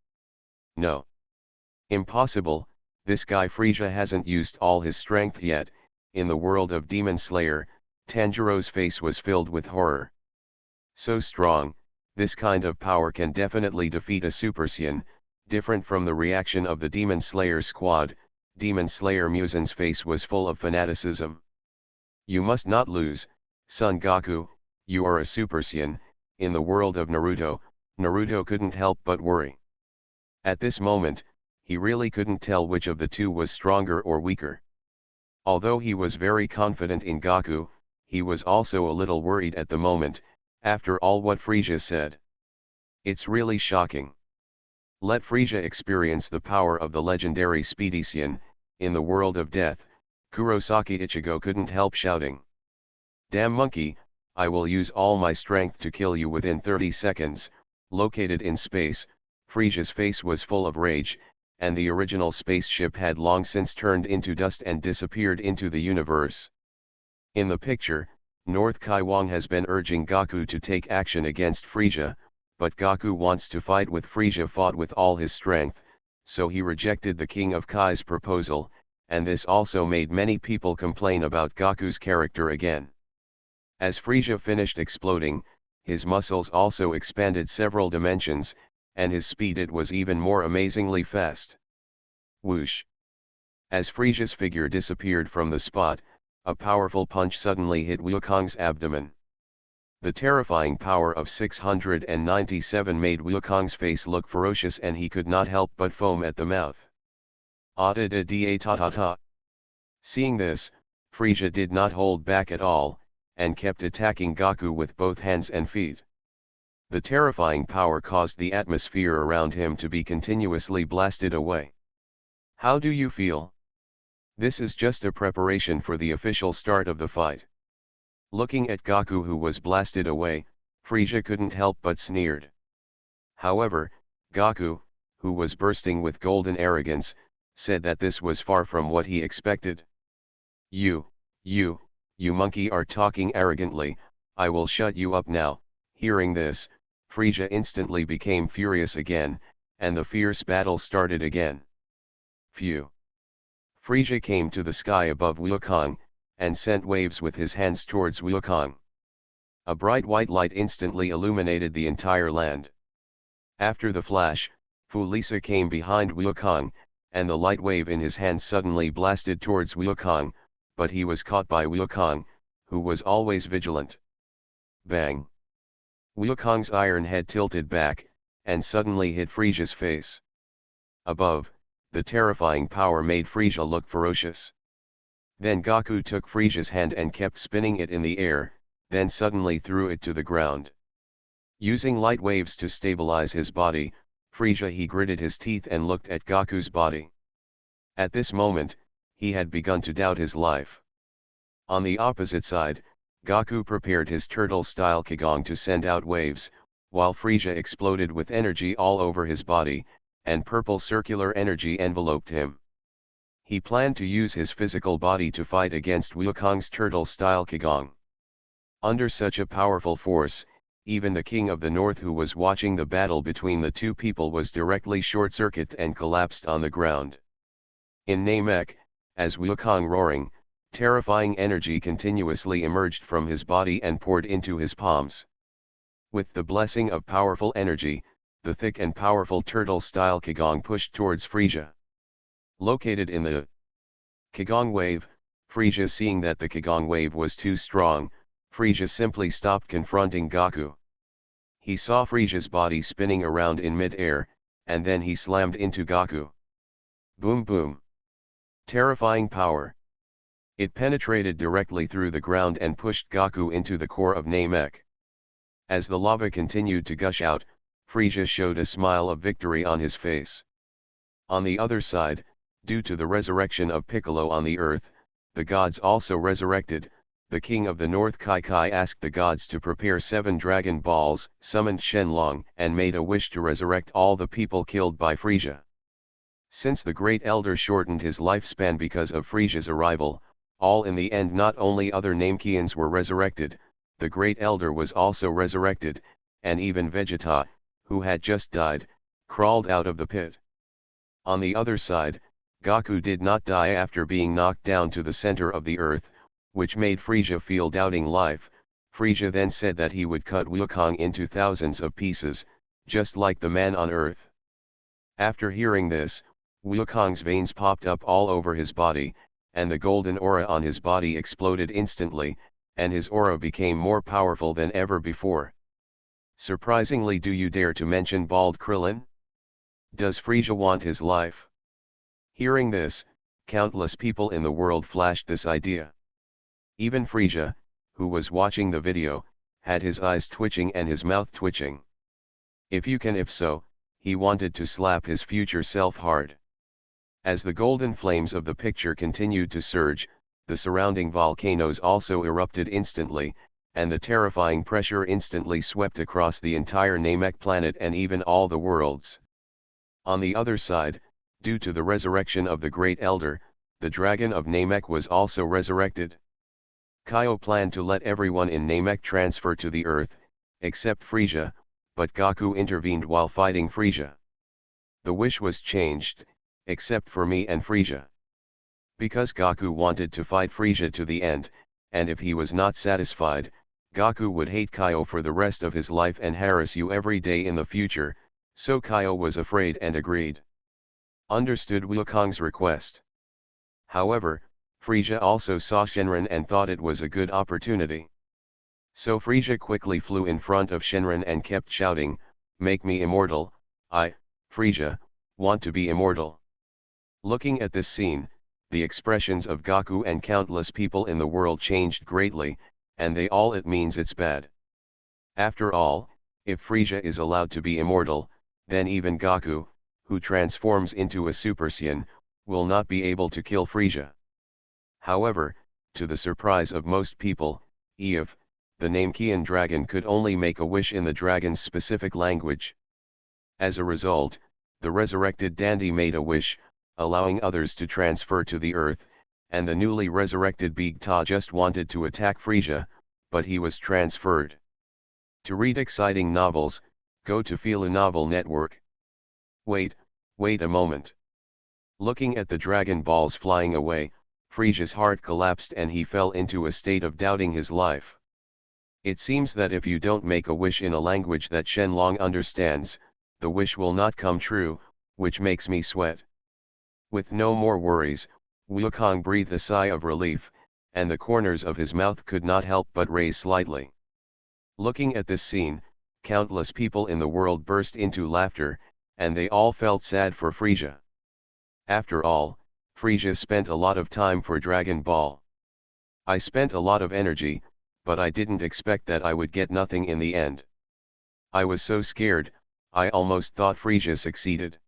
No. Impossible, this guy Frisia hasn't used all his strength yet. In the world of Demon Slayer, Tanjiro's face was filled with horror. So strong, this kind of power can definitely defeat a Super Saiyan. Different from the reaction of the Demon Slayer squad, Demon Slayer Muzin's face was full of fanaticism. You must not lose, Son Goku, you are a Super Saiyan. In the world of Naruto, Naruto couldn't help but worry. At this moment, he really couldn't tell which of the two was stronger or weaker. Although he was very confident in Gaku, he was also a little worried at the moment, after all what Frisia said. It's really shocking. Let Frisia experience the power of the legendary Speedy Saiyan. In the world of death, Kurosaki Ichigo couldn't help shouting. Damn monkey, I will use all my strength to kill you within 30 seconds. Located in space, Frisia's face was full of rage, and the original spaceship had long since turned into dust and disappeared into the universe. In the picture, North Kaiwang has been urging Gaku to take action against Frisia, but Gaku wants to fight with Frisia fought with all his strength, so he rejected the King of Kai's proposal, and this also made many people complain about Gaku's character again. As Frisia finished exploding, his muscles also expanded several dimensions, and his speed it was even more amazingly fast. Whoosh! As Frisia's figure disappeared from the spot, a powerful punch suddenly hit Wukong's abdomen. The terrifying power of 697 made Wukong's face look ferocious and he could not help but foam at the mouth. Ah da da da ta ta ta. Seeing this, Frisia did not hold back at all, and kept attacking Gaku with both hands and feet. The terrifying power caused the atmosphere around him to be continuously blasted away. How do you feel? This is just a preparation for the official start of the fight. Looking at Gaku, who was blasted away, Frisia couldn't help but sneered. However, Gaku, who was bursting with golden arrogance, said that this was far from what he expected. You monkey are talking arrogantly, I will shut you up now." Hearing this, Frisia instantly became furious again, and the fierce battle started again. Phew! Frisia came to the sky above Wukong, and sent waves with his hands towards Wukong. A bright white light instantly illuminated the entire land. After the flash, Fu Lisa came behind Wukong, and the light wave in his hand suddenly blasted towards Wukong, but he was caught by Wukong, who was always vigilant. Bang! Wukong's iron head tilted back, and suddenly hit Frisia's face. Above, the terrifying power made Frisia look ferocious. Then Gaku took Frisia's hand and kept spinning it in the air, then suddenly threw it to the ground. Using light waves to stabilize his body, Frisia he gritted his teeth and looked at Gaku's body. At this moment, he had begun to doubt his life. On the opposite side, Gaku prepared his turtle-style Qigong to send out waves, while Frisia exploded with energy all over his body, and purple circular energy enveloped him. He planned to use his physical body to fight against Wukong's turtle-style Qigong. Under such a powerful force, even the king of the north who was watching the battle between the two people was directly short-circuited and collapsed on the ground. In Namek, as Wukong roaring, terrifying energy continuously emerged from his body and poured into his palms. With the blessing of powerful energy, the thick and powerful turtle-style Qigong pushed towards Frisia. Located in the Qigong wave, Frisia seeing that the Qigong wave was too strong, Frisia simply stopped confronting Gaku. He saw Frisia's body spinning around in mid-air, and then he slammed into Gaku. Boom boom! Terrifying power. It penetrated directly through the ground and pushed Gaku into the core of Namek. As the lava continued to gush out, Frisia showed a smile of victory on his face. On the other side, due to the resurrection of Piccolo on the earth, the gods also resurrected. The king of the north Kai Kai asked the gods to prepare 7 dragon balls, summoned Shenlong, and made a wish to resurrect all the people killed by Frisia. Since the great elder shortened his lifespan because of Frisia's arrival, all in the end not only other Namekians were resurrected, the great elder was also resurrected, and even Vegeta, who had just died, crawled out of the pit. On the other side, Gaku did not die after being knocked down to the center of the earth, which made Frisia feel doubting life. Frisia then said that he would cut Wukong into thousands of pieces, just like the man on earth. After hearing this, Wukong's veins popped up all over his body, and the golden aura on his body exploded instantly, and his aura became more powerful than ever before. Surprisingly, do you dare to mention bald Krillin? Does Frisia want his life? Hearing this, countless people in the world flashed this idea. Even Frisia, who was watching the video, had his eyes twitching and his mouth twitching. If so, he wanted to slap his future self hard. As the golden flames of the picture continued to surge, the surrounding volcanoes also erupted instantly, and the terrifying pressure instantly swept across the entire Namek planet and even all the worlds. On the other side, due to the resurrection of the Great Elder, the Dragon of Namek was also resurrected. Kaio planned to let everyone in Namek transfer to the earth, except Frisia, but Gaku intervened while fighting Frisia. The wish was changed, except for me and Frisia. Because Gaku wanted to fight Frisia to the end, and if he was not satisfied, Gaku would hate Kaio for the rest of his life and harass you every day in the future, so Kaio was afraid and agreed. Understood Wukong's request. However, Frisia also saw Shenron and thought it was a good opportunity. So Frisia quickly flew in front of Shenron and kept shouting, "Make me immortal, I, Frisia, want to be immortal." Looking at this scene, the expressions of Gaku and countless people in the world changed greatly, and they all it means it's bad. After all, if Frisia is allowed to be immortal, then even Gaku, who transforms into a Super Saiyan, will not be able to kill Frisia. However, to the surprise of most people, Eve, the Namekian dragon, could only make a wish in the dragon's specific language. As a result, the resurrected Dandy made a wish, allowing others to transfer to the earth, and the newly resurrected Big Ta just wanted to attack Frisia, but he was transferred. To read exciting novels, go to Fila Novel Network. Wait a moment. Looking at the Dragon Balls flying away, Frisia's heart collapsed and he fell into a state of doubting his life. It seems that if you don't make a wish in a language that Shenlong understands, the wish will not come true, which makes me sweat. With no more worries, Wukong breathed a sigh of relief, and the corners of his mouth could not help but raise slightly. Looking at this scene, countless people in the world burst into laughter, and they all felt sad for Frisia. After all, Frisia spent a lot of time for Dragon Ball. I spent a lot of energy, but I didn't expect that I would get nothing in the end. I was so scared, I almost thought Frisia succeeded.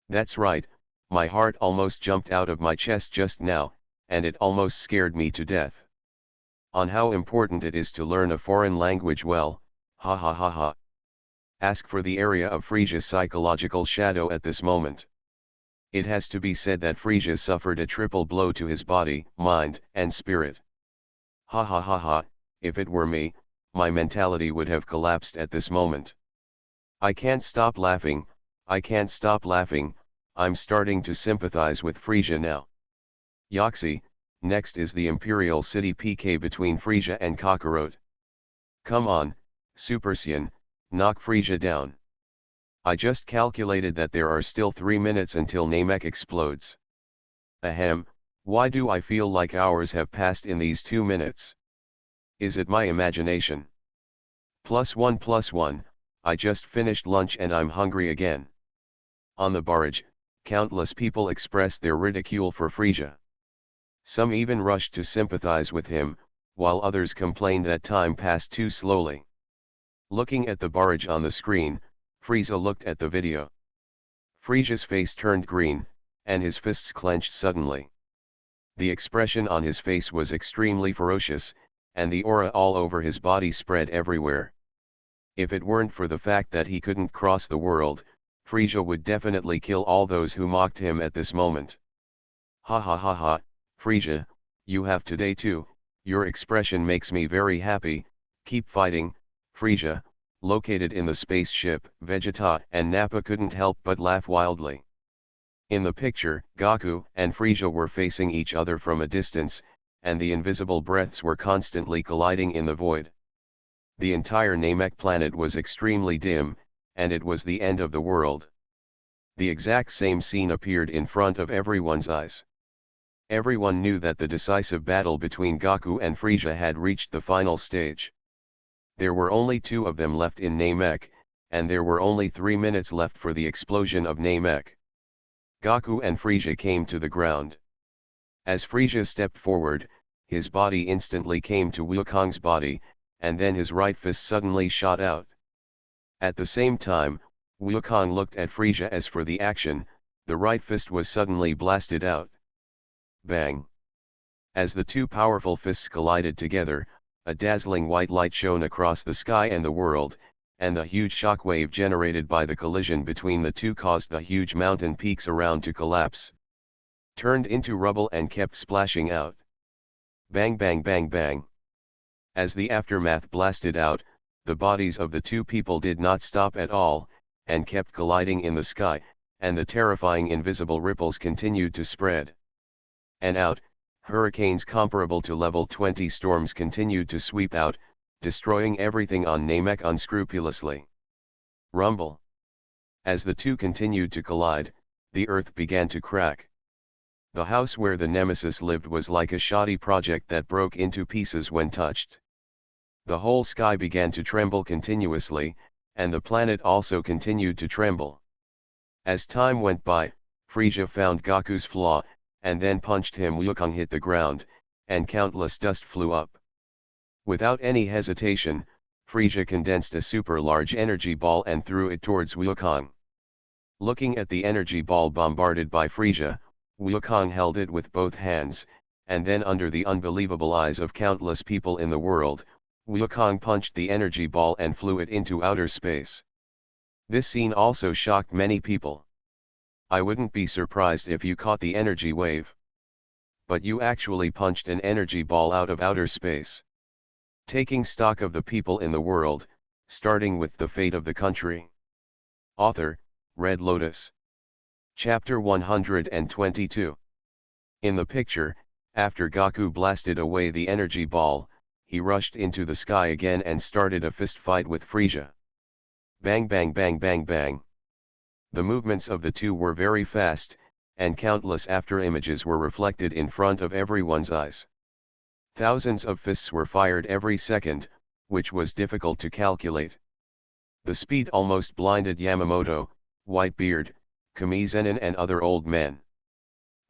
That's right, my heart almost jumped out of my chest just now, and it almost scared me to death. On how important it is to learn a foreign language well, ha ha ha ha. Ask for the area of Frisia's psychological shadow at this moment. It has to be said that Frisia suffered a triple blow to his body, mind, and spirit. Ha ha ha ha, if it were me, my mentality would have collapsed at this moment. I can't stop laughing, I'm starting to sympathize with Frisia now. Yoxi, next is the Imperial City PK between Frisia and Kakarot. Come on, Super Saiyan, knock Frisia down. I just calculated that there are still 3 minutes until Namek explodes. Ahem, why do I feel like hours have passed in these 2 minutes? Is it my imagination? +1, I just finished lunch and I'm hungry again. On the barrage, countless people expressed their ridicule for Frisia. Some even rushed to sympathize with him, while others complained that time passed too slowly. Looking at the barrage on the screen, Frieza looked at the video. Frisia's face turned green, and his fists clenched suddenly. The expression on his face was extremely ferocious, and the aura all over his body spread everywhere. If it weren't for the fact that he couldn't cross the world, Frisia would definitely kill all those who mocked him at this moment. Ha ha ha ha, Frisia, you have today too, your expression makes me very happy, keep fighting, Frisia. Located in the spaceship, Vegeta and Nappa couldn't help but laugh wildly. In the picture, Gaku and Frisia were facing each other from a distance, and the invisible breaths were constantly colliding in the void. The entire Namek planet was extremely dim, and it was the end of the world. The exact same scene appeared in front of everyone's eyes. Everyone knew that the decisive battle between Gaku and Frisia had reached the final stage. There were only 2 of them left in Namek, and there were only 3 minutes left for the explosion of Namek. Gaku and Frisia came to the ground. As Frisia stepped forward, his body instantly came to Wukong's body, and then his right fist suddenly shot out. At the same time, Wukong looked at Frisia. As for the action, the right fist was suddenly blasted out. Bang! As the 2 powerful fists collided together, a dazzling white light shone across the sky and the world, and the huge shockwave generated by the collision between the 2 caused the huge mountain peaks around to collapse. Turned into rubble and kept splashing out. Bang bang bang bang. As the aftermath blasted out, the bodies of the 2 people did not stop at all, and kept colliding in the sky, and the terrifying invisible ripples continued to spread. And out, hurricanes comparable to level 20 storms continued to sweep out, destroying everything on Namek unscrupulously. Rumble. As the 2 continued to collide, the earth began to crack. The house where the Nemesis lived was like a shoddy project that broke into pieces when touched. The whole sky began to tremble continuously, and the planet also continued to tremble. As time went by, Frisia found Gaku's flaw, and then punched him. Wukong hit the ground, and countless dust flew up. Without any hesitation, Frisia condensed a super large energy ball and threw it towards Wukong. Looking at the energy ball bombarded by Frisia, Wukong held it with both hands, and then under the unbelievable eyes of countless people in the world, Wukong punched the energy ball and flew it into outer space. This scene also shocked many people. I wouldn't be surprised if you caught the energy wave. But you actually punched an energy ball out of outer space. Taking stock of the people in the world, starting with the fate of the country. Author, Red Lotus. Chapter 122. In the picture, after Gaku blasted away the energy ball, he rushed into the sky again and started a fist fight with Frisia. Bang bang bang bang bang. The movements of the two were very fast, and countless after images were reflected in front of everyone's eyes. Thousands of fists were fired every second, which was difficult to calculate. The speed almost blinded Yamamoto, Whitebeard, Kamizenin and other old men.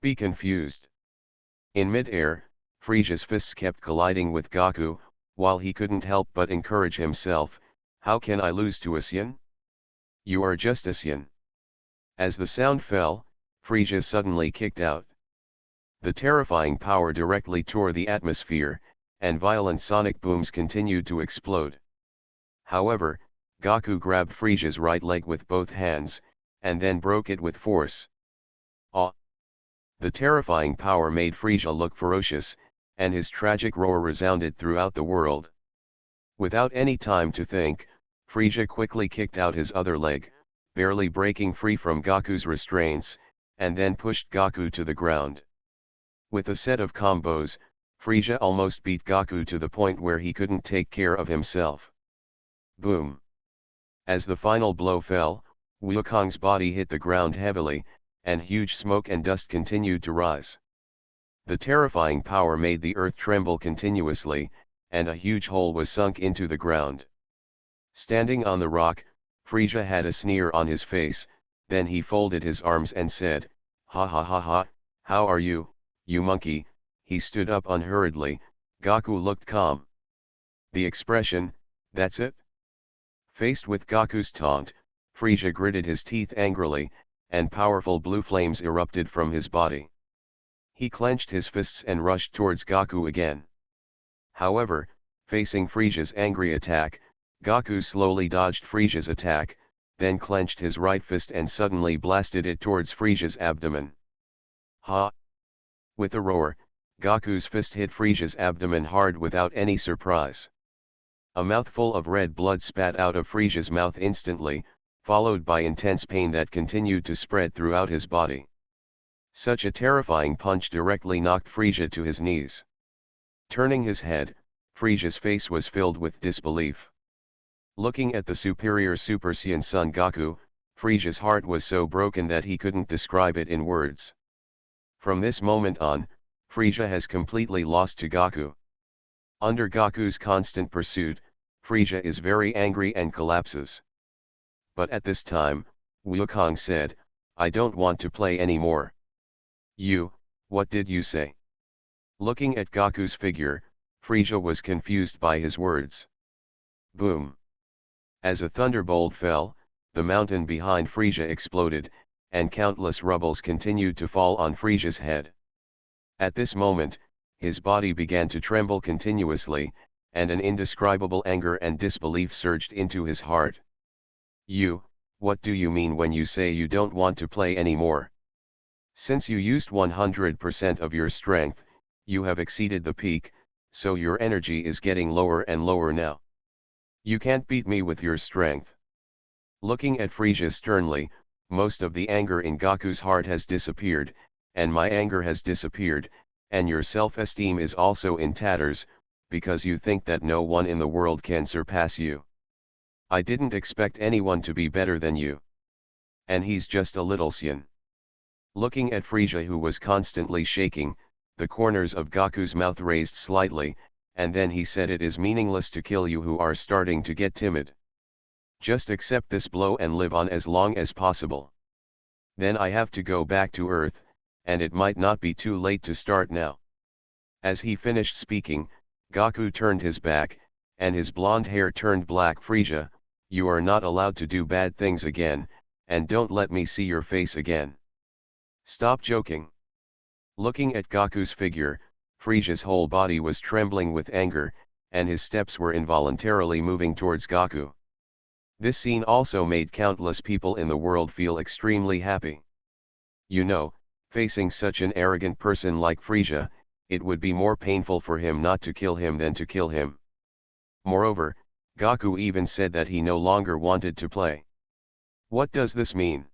Be confused. In mid-air, Frisia's fists kept colliding with Gaku, while he couldn't help but encourage himself, how can I lose to a Sien? You are just a Sien. As the sound fell, Frisia suddenly kicked out. The terrifying power directly tore the atmosphere, and violent sonic booms continued to explode. However, Gaku grabbed Frisia's right leg with both hands, and then broke it with force. Ah! The terrifying power made Frisia look ferocious, and his tragic roar resounded throughout the world. Without any time to think, Frisia quickly kicked out his other leg, barely breaking free from Gaku's restraints, and then pushed Gaku to the ground. With a set of combos, Frisia almost beat Gaku to the point where he couldn't take care of himself. Boom! As the final blow fell, Wukong's body hit the ground heavily, and huge smoke and dust continued to rise. The terrifying power made the earth tremble continuously, and a huge hole was sunk into the ground. Standing on the rock, Frisia had a sneer on his face, then he folded his arms and said, "Ha ha ha ha, how are you, you monkey?" He stood up unhurriedly. Gaku looked calm. The expression, "That's it?" Faced with Gaku's taunt, Frisia gritted his teeth angrily, and powerful blue flames erupted from his body. He clenched his fists and rushed towards Gaku again. However, facing Frisia's angry attack, Gaku slowly dodged Frisia's attack, then clenched his right fist and suddenly blasted it towards Frisia's abdomen. Ha! With a roar, Gaku's fist hit Frisia's abdomen hard without any surprise. A mouthful of red blood spat out of Frisia's mouth instantly, followed by intense pain that continued to spread throughout his body. Such a terrifying punch directly knocked Frisia to his knees. Turning his head, Frisia's face was filled with disbelief. Looking at the superior Super Saiyan Son Gaku, Frisia's heart was so broken that he couldn't describe it in words. From this moment on, Frisia has completely lost to Gaku. Under Gaku's constant pursuit, Frisia is very angry and collapses. But at this time, Wukong said, "I don't want to play anymore." "You, what did you say?" Looking at Gaku's figure, Frisia was confused by his words. Boom! As a thunderbolt fell, the mountain behind Frisia exploded, and countless rubbles continued to fall on Frisia's head. At this moment, his body began to tremble continuously, and an indescribable anger and disbelief surged into his heart. "You, what do you mean when you say you don't want to play anymore? Since you used 100% of your strength, you have exceeded the peak, so your energy is getting lower and lower now. You can't beat me with your strength." Looking at Frisia sternly, most of the anger in Gaku's heart has disappeared, and my anger has disappeared, and your self-esteem is also in tatters, because you think that no one in the world can surpass you. I didn't expect anyone to be better than you. And he's just a little Saiyan. Looking at Frisia, who was constantly shaking, the corners of Gaku's mouth raised slightly, and then he said, "It is meaningless to kill you who are starting to get timid. Just accept this blow and live on as long as possible. Then I have to go back to Earth, and it might not be too late to start now. As he finished speaking, Gaku turned his back, and his blonde hair turned black. Frisia, you are not allowed to do bad things again, and don't let me see your face again. Stop joking. Looking at Gaku's figure, Frisia's whole body was trembling with anger, and his steps were involuntarily moving towards Gaku. This scene also made countless people in the world feel extremely happy. You know, facing such an arrogant person like Frisia, it would be more painful for him not to kill him than to kill him. Moreover, Gaku even said that he no longer wanted to play. What does this mean?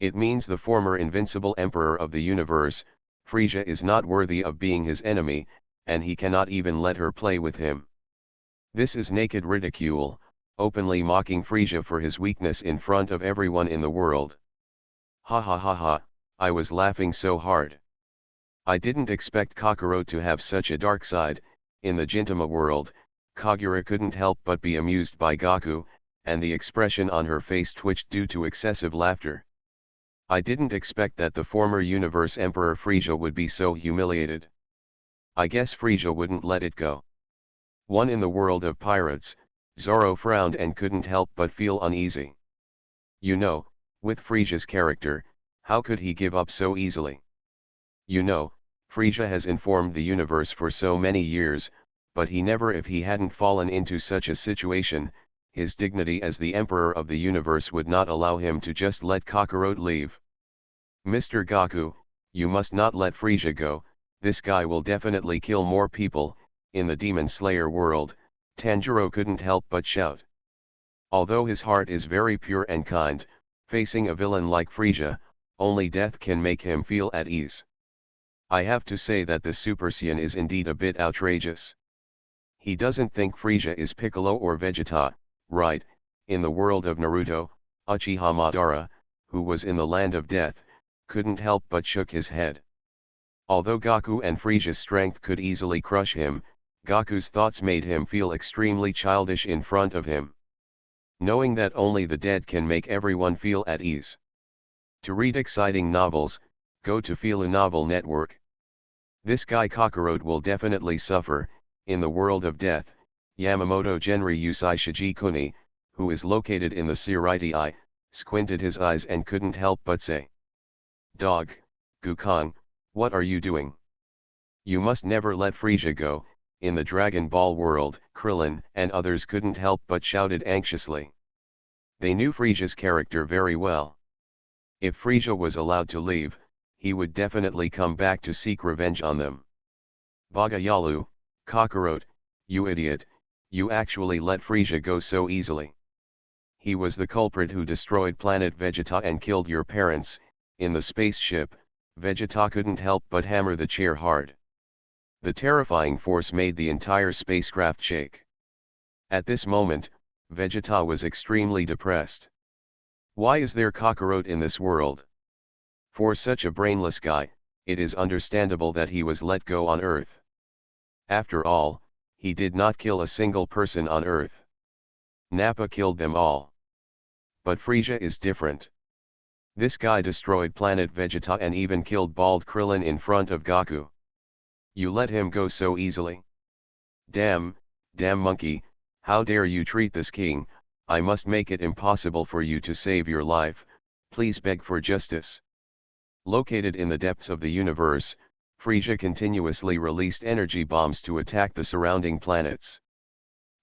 It means the former invincible emperor of the universe, Frisia, is not worthy of being his enemy, and he cannot even let her play with him. This is naked ridicule, openly mocking Frisia for his weakness in front of everyone in the world. Ha ha ha ha, I was laughing so hard. I didn't expect Kakarot to have such a dark side. In the Gintama world, Kagura couldn't help but be amused by Gaku, and the expression on her face twitched due to excessive laughter. I didn't expect that the former universe emperor Frisia would be so humiliated. I guess Frisia wouldn't let it go. One in the world of pirates, Zoro frowned and couldn't help but feel uneasy. You know, with Frisia's character, how could he give up so easily? You know, Frisia has informed the universe for so many years, but he never, if he hadn't fallen into such a situation, his dignity as the emperor of the universe would not allow him to just let Kakarot leave. Mr. Gaku, you must not let Frisia go. This guy will definitely kill more people. In the Demon Slayer world, Tanjiro couldn't help but shout. Although his heart is very pure and kind, facing a villain like Frisia, only death can make him feel at ease. I have to say that the Super Saiyan is indeed a bit outrageous. He doesn't think Frisia is Piccolo or Vegeta, right? In the world of Naruto, Uchiha Madara, who was in the land of death, couldn't help but shook his head. Although Gaku and Frisia's strength could easily crush him, Gaku's thoughts made him feel extremely childish in front of him. Knowing that only the dead can make everyone feel at ease. To read exciting novels, go to Fila Novel Network. This guy Kakarot will definitely suffer. In the world of death, Yamamoto Genri Usai Shijikuni, who is located in the Siritai, squinted his eyes and couldn't help but say, "Dog, Gukong, what are you doing? You must never let Frisia go." In the Dragon Ball world, Krillin and others couldn't help but shouted anxiously. They knew Frisia's character very well. If Frisia was allowed to leave, he would definitely come back to seek revenge on them. Bagayalu, Kakarot, you idiot, you actually let Frisia go so easily. He was the culprit who destroyed planet Vegeta and killed your parents. In the spaceship, Vegeta couldn't help but hammer the chair hard. The terrifying force made the entire spacecraft shake. At this moment, Vegeta was extremely depressed. Why is there Kakarot in this world? For such a brainless guy, it is understandable that he was let go on Earth. After all, he did not kill a single person on Earth. Nappa killed them all. But Frisia is different. This guy destroyed planet Vegeta and even killed bald Krillin in front of Gaku. You let him go so easily? Damn monkey, how dare you treat this king? I must make it impossible for you to save your life. Please beg for justice. Located in the depths of the universe, Frisia continuously released energy bombs to attack the surrounding planets.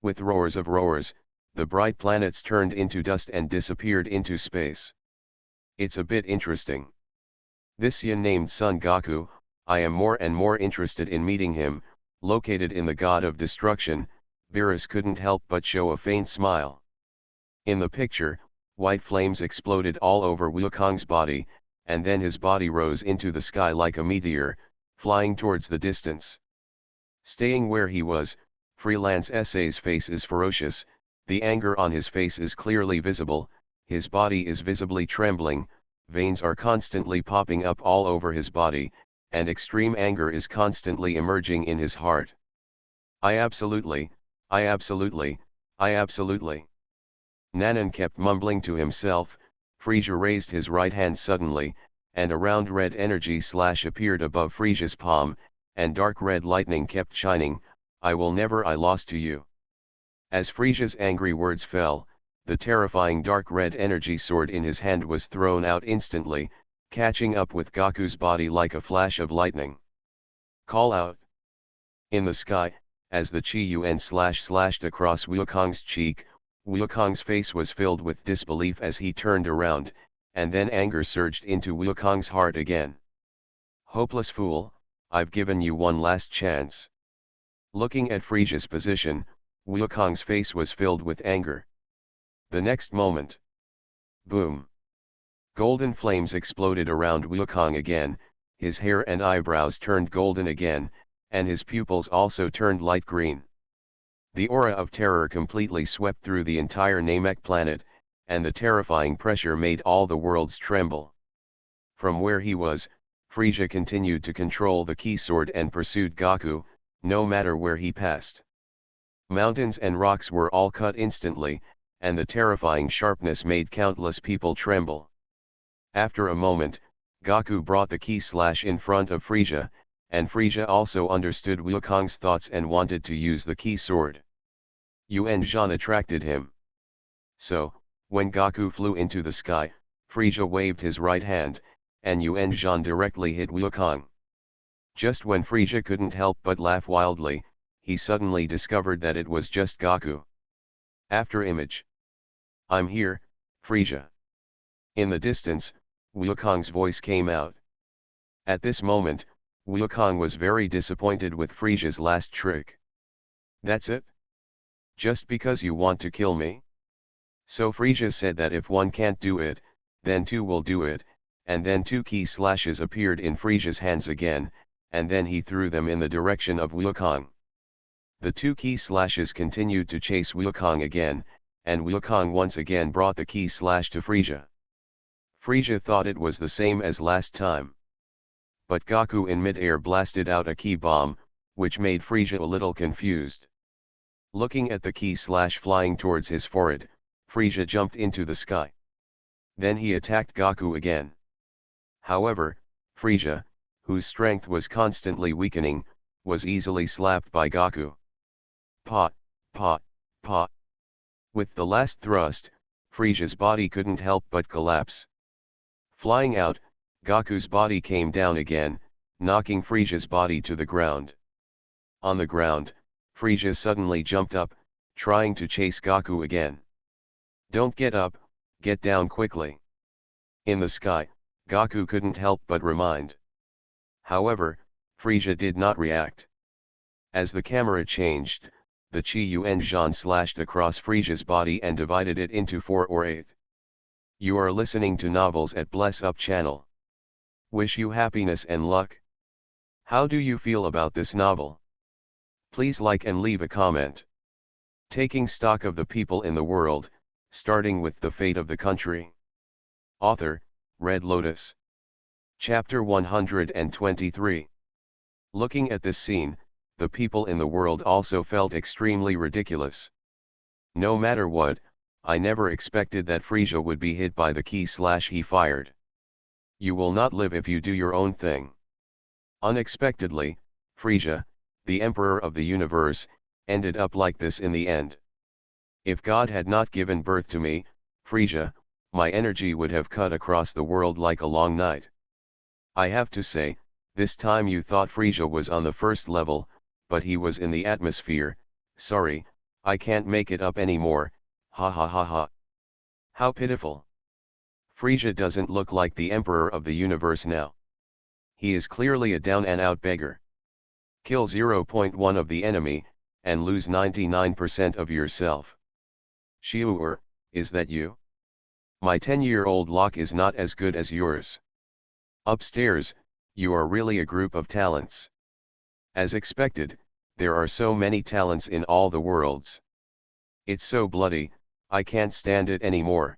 With roars of roars, the bright planets turned into dust and disappeared into space. It's a bit interesting. This Saiyan named Son Goku, I am more and more interested in meeting him. Located in the God of Destruction, Beerus couldn't help but show a faint smile. In the picture, white flames exploded all over Wukong's body, and then his body rose into the sky like a meteor, flying towards the distance. Staying where he was, Freelance Essay's face is ferocious, the anger on his face is clearly visible, his body is visibly trembling, veins are constantly popping up all over his body, and extreme anger is constantly emerging in his heart. I absolutely. Nanan kept mumbling to himself. Frisia raised his right hand suddenly, and a round red energy slash appeared above Frisia's palm, and dark red lightning kept shining. I lost to you. As Frisia's angry words fell, the terrifying dark red energy sword in his hand was thrown out instantly, catching up with Gaku's body like a flash of lightning. Call out! In the sky, as the Chi-Yuan slashed across Wukong's cheek, Wukong's face was filled with disbelief as he turned around, and then anger surged into Wukong's heart again. Hopeless fool, I've given you one last chance. Looking at Frisia's position, Wukong's face was filled with anger. The next moment, boom! Golden flames exploded around Wukong again, his hair and eyebrows turned golden again, and his pupils also turned light green. The aura of terror completely swept through the entire Namek planet, and the terrifying pressure made all the worlds tremble. From where he was, Frisia continued to control the key sword and pursued Gaku, no matter where he passed. Mountains and rocks were all cut instantly, and the terrifying sharpness made countless people tremble. After a moment, Gaku brought the key slash in front of Frisia, and Frisia also understood Wukong's thoughts and wanted to use the key sword. Yuan Zhan attracted him. So, when Gaku flew into the sky, Frisia waved his right hand, and Yuan Zhan directly hit Wukong. Just when Frisia couldn't help but laugh wildly, he suddenly discovered that it was just Gaku. After image. I'm here, Frisia. In the distance, Wukong's voice came out. At this moment, Wukong was very disappointed with Frisia's last trick. That's it? Just because you want to kill me? So Frisia said that if one can't do it, then two will do it, and then two key slashes appeared in Frisia's hands again, and then he threw them in the direction of Wukong. The two key slashes continued to chase Wukong again, and Wukong once again brought the key slash to Frisia. Frisia thought it was the same as last time. But Gaku in mid-air blasted out a key bomb, which made Frisia a little confused. Looking at the key slash flying towards his forehead, Frisia jumped into the sky. Then he attacked Gaku again. However, Frisia, whose strength was constantly weakening, was easily slapped by Gaku. Pa, pa, pa. With the last thrust, Frisia's body couldn't help but collapse. Flying out, Gaku's body came down again, knocking Frisia's body to the ground. On the ground, Frisia suddenly jumped up, trying to chase Gaku again. Don't get up, get down quickly. In the sky, Gaku couldn't help but remind. However, Frisia did not react. As the camera changed, the Chi-Yuan Zhan slashed across Frisia's body and divided it into 4 or 8. You are listening to Novels at Bless Up channel. Wish you happiness and luck. How do you feel about this novel? Please like and leave a comment. Taking stock of the people in the world, starting with the fate of the country. Author, Red Lotus. Chapter 123. Looking at this scene, the people in the world also felt extremely ridiculous. No matter what, I never expected that Frisia would be hit by the key slash he fired. You will not live if you do your own thing. Unexpectedly, Frisia, the emperor of the universe, ended up like this in the end. If God had not given birth to me, Frisia, my energy would have cut across the world like a long night. I have to say, this time you thought Frisia was on the first level, but he was in the atmosphere. Sorry, I can't make it up anymore, ha ha ha ha. How pitiful. Frisia doesn't look like the emperor of the universe now. He is clearly a down and out beggar. Kill 0.1 of the enemy, and lose 99% of yourself. Shiur, is that you? My 10-year-old lock is not as good as yours. Upstairs, you are really a group of talents. As expected, there are so many talents in all the worlds. It's so bloody, I can't stand it anymore.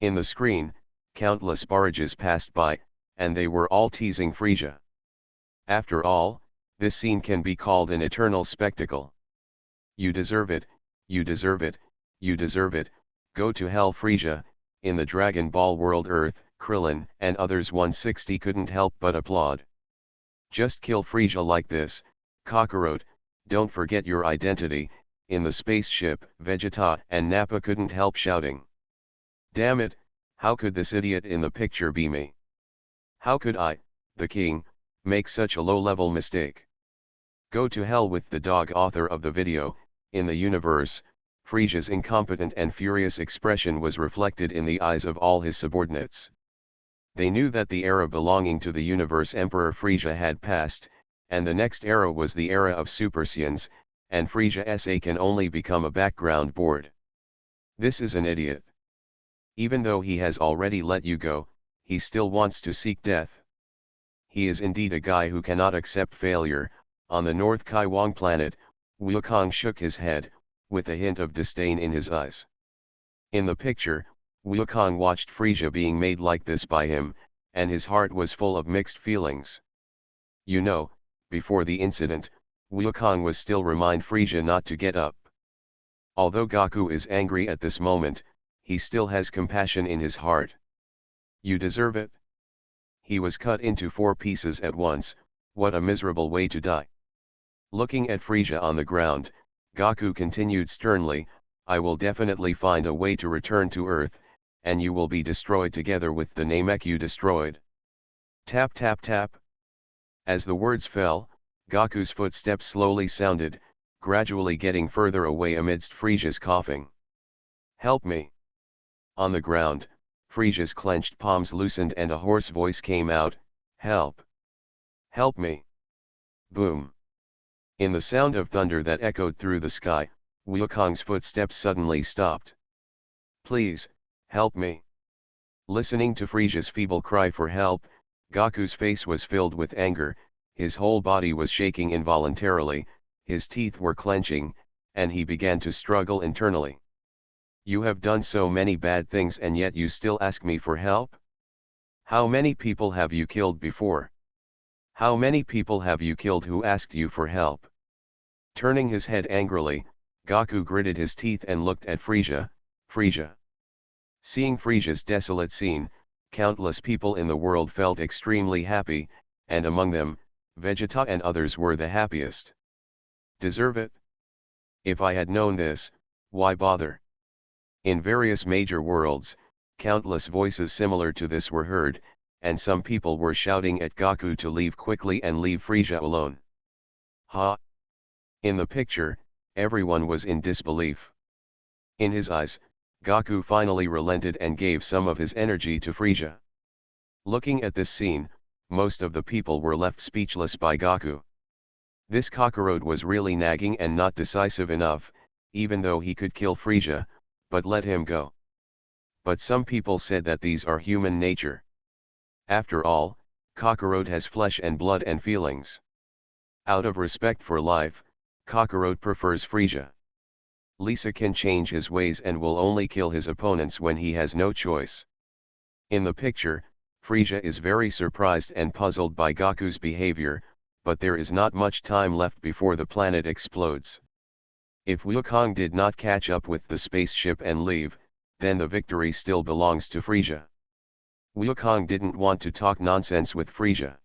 In the screen, countless barrages passed by, and they were all teasing Frisia. After all, this scene can be called an eternal spectacle. You deserve it, you deserve it, you deserve it, go to hell Frisia. In the Dragon Ball world Earth, Krillin, and others 160 couldn't help but applaud. Just kill Frieza like this, Kakarot, don't forget your identity. In the spaceship, Vegeta and Nappa couldn't help shouting. Damn it, how could this idiot in the picture be me? How could I, the king, make such a low-level mistake? Go to hell with the dog. Author of the video. In the universe, Frieza's incompetent and furious expression was reflected in the eyes of all his subordinates. They knew that the era belonging to the universe Emperor Frieza had passed, and the next era was the era of Super Saiyans, and Frieza SA can only become a background board. This is an idiot. Even though he has already let you go, he still wants to seek death. He is indeed a guy who cannot accept failure. On the North Kaiwang planet, Wukong shook his head, with a hint of disdain in his eyes. In the picture, Wukong watched Frieza being made like this by him, and his heart was full of mixed feelings. You know, before the incident, Wukong was still remind Frieza not to get up. Although Goku is angry at this moment, he still has compassion in his heart. You deserve it. He was cut into 4 pieces at once. What a miserable way to die. Looking at Frieza on the ground, Goku continued sternly, I will definitely find a way to return to Earth, and you will be destroyed together with the Namek you destroyed. Tap tap tap. As the words fell, Goku's footsteps slowly sounded, gradually getting further away amidst Frieza's coughing. Help me. On the ground, Frieza's clenched palms loosened and a hoarse voice came out, help. Help me. Boom. In the sound of thunder that echoed through the sky, Wukong's footsteps suddenly stopped. Please, help me. Listening to Frieza's feeble cry for help, Goku's face was filled with anger, his whole body was shaking involuntarily, his teeth were clenching, and he began to struggle internally. You have done so many bad things and yet you still ask me for help? How many people have you killed before? How many people have you killed who asked you for help? Turning his head angrily, Goku gritted his teeth and looked at Frieza. Frieza. Seeing Frieza's desolate scene, countless people in the world felt extremely happy, and among them, Vegeta and others were the happiest. Deserve it? If I had known this, why bother? In various major worlds, countless voices similar to this were heard, and some people were shouting at Goku to leave quickly and leave Frieza alone. Ha! In the picture, everyone was in disbelief. In his eyes, Goku finally relented and gave some of his energy to Frieza. Looking at this scene, most of the people were left speechless by Goku. This Kakarot was really nagging and not decisive enough, even though he could kill Frieza, but let him go. But some people said that these are human nature. After all, Kakarot has flesh and blood and feelings. Out of respect for life, Kakarot prefers Frieza. Lisa can change his ways and will only kill his opponents when he has no choice. In the picture, Frieza is very surprised and puzzled by Goku's behavior, but there is not much time left before the planet explodes. If Wukong did not catch up with the spaceship and leave, then the victory still belongs to Frieza. Wukong didn't want to talk nonsense with Frieza.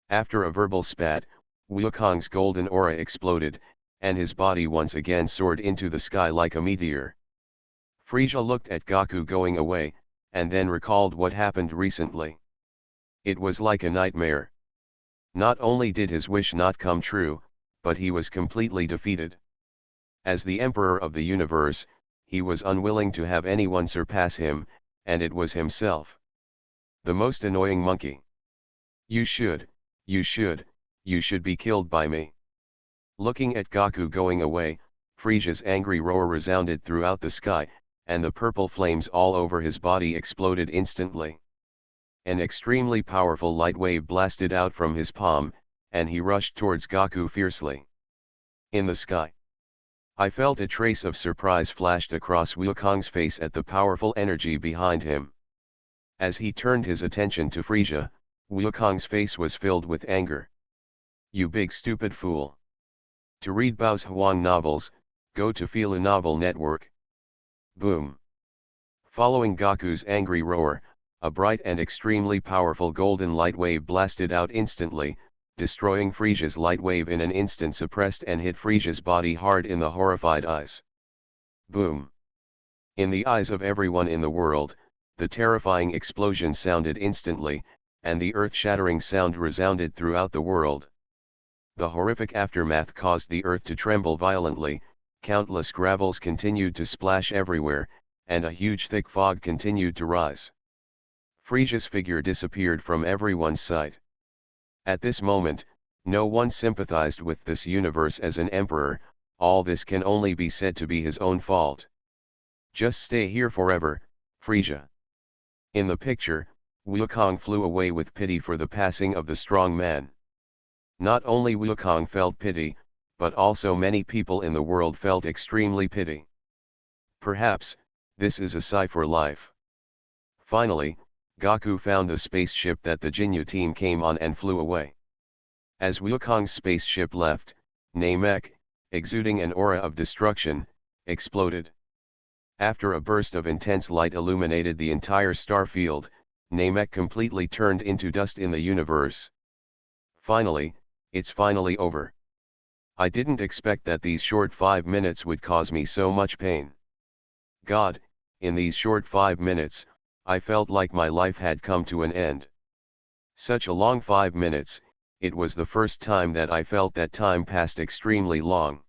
After a verbal spat, Wukong's golden aura exploded, and his body once again soared into the sky like a meteor. Frieza looked at Goku going away, and then recalled what happened recently. It was like a nightmare. Not only did his wish not come true, but he was completely defeated. As the Emperor of the universe, he was unwilling to have anyone surpass him, and it was himself. The most annoying monkey. You should be killed by me. Looking at Goku going away, Frieza's angry roar resounded throughout the sky, and the purple flames all over his body exploded instantly. An extremely powerful light wave blasted out from his palm, and he rushed towards Goku fiercely. In the sky, I felt a trace of surprise flashed across Wukong's face at the powerful energy behind him. As he turned his attention to Frieza, Wukong's face was filled with anger. You big stupid fool. To read Bao's Huang novels, go to Fila Novel Network. Boom. Following Goku's angry roar, A bright and extremely powerful golden light wave blasted out instantly, destroying Frisia's light wave in an instant, suppressed and hit Frisia's body hard in the horrified eyes. Boom! In the eyes of everyone in the world, the terrifying explosion sounded instantly, and the earth-shattering sound resounded throughout the world. The horrific aftermath caused the earth to tremble violently, countless gravels continued to splash everywhere, and a huge thick fog continued to rise. Frisia's figure disappeared from everyone's sight. At this moment, no one sympathized with this universe as an emperor. All this can only be said to be his own fault. Just stay here forever, Frisia. In the picture, Wukong flew away with pity for the passing of the strong man. Not only Wukong felt pity, but also many people in the world felt extremely pity. Perhaps, this is a sigh for life. Finally, Gaku found the spaceship that the Jinyu team came on and flew away. As Wukong's spaceship left, Namek, exuding an aura of destruction, exploded. After a burst of intense light illuminated the entire star field, Namek completely turned into dust in the universe. Finally, it's finally over. I didn't expect that these short 5 minutes would cause me so much pain. God, in these short 5 minutes, I felt like my life had come to an end. Such a long 5 minutes, it was the first time that I felt that time passed extremely long.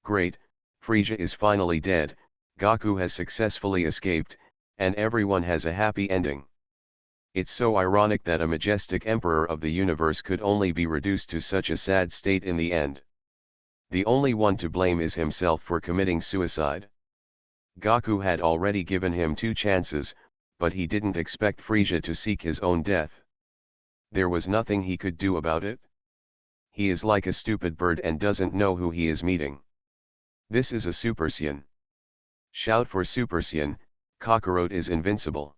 Great, Frisia is finally dead, Gaku has successfully escaped, and everyone has a happy ending. It's so ironic that a majestic emperor of the universe could only be reduced to such a sad state in the end. The only one to blame is himself for committing suicide. Gaku had already given him 2 chances, but he didn't expect Frisia to seek his own death. There was nothing he could do about it. He is like a stupid bird and doesn't know who he is meeting. This is a Super Saiyan. Shout for Super Saiyan, Kakarot is invincible.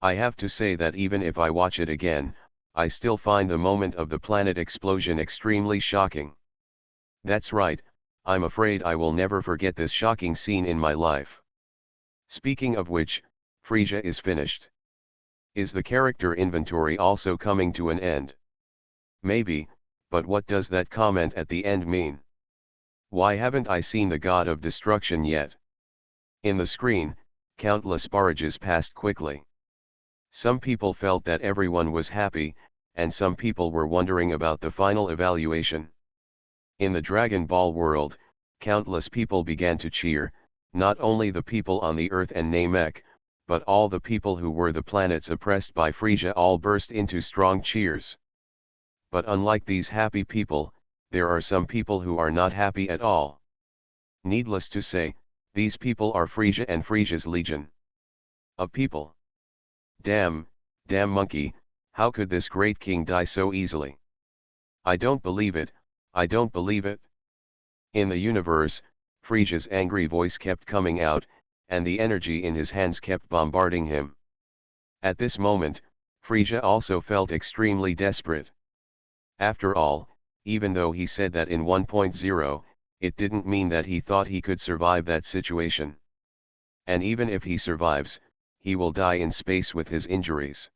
I have to say that even if I watch it again, I still find the moment of the planet explosion extremely shocking. That's right, I'm afraid I will never forget this shocking scene in my life. Speaking of which, Frisia is finished. Is the character inventory also coming to an end? Maybe, but what does that comment at the end mean? Why haven't I seen the God of Destruction yet? In the screen, countless barrages passed quickly. Some people felt that everyone was happy, and some people were wondering about the final evaluation. In the Dragon Ball world, countless people began to cheer, not only the people on the Earth and Namek, but all the people who were the planets oppressed by Frisia all burst into strong cheers. But unlike these happy people, there are some people who are not happy at all. Needless to say, these people are Frisia and Frisia's legion of people. Damn monkey, how could this great king die so easily? I don't believe it, I don't believe it. In the universe, Frisia's angry voice kept coming out, and the energy in his hands kept bombarding him. At this moment, Frisia also felt extremely desperate. After all, even though he said that in 1.0, it didn't mean that he thought he could survive that situation. And even if he survives, he will die in space with his injuries.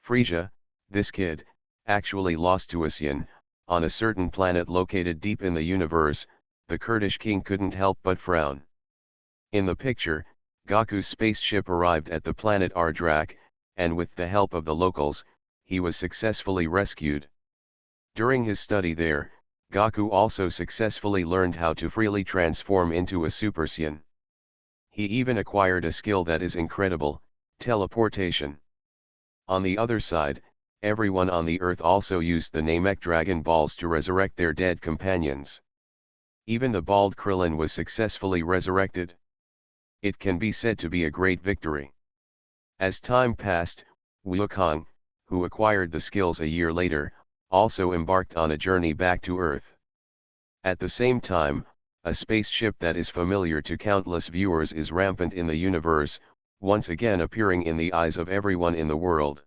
Frisia, this kid, actually lost to a Saiyan, on a certain planet located deep in the universe. The Kurdish king couldn't help but frown. In the picture, Gaku's spaceship arrived at the planet Ardrak, and with the help of the locals, he was successfully rescued. During his study there, Gaku also successfully learned how to freely transform into a Super Saiyan. He even acquired a skill that is incredible, teleportation. On the other side, everyone on the Earth also used the Namek Dragon Balls to resurrect their dead companions. Even the bald Krillin was successfully resurrected. It can be said to be a great victory. As time passed, Wukong, who acquired the skills a year later, also embarked on a journey back to Earth. At the same time, a spaceship that is familiar to countless viewers is rampant in the universe, once again appearing in the eyes of everyone in the world.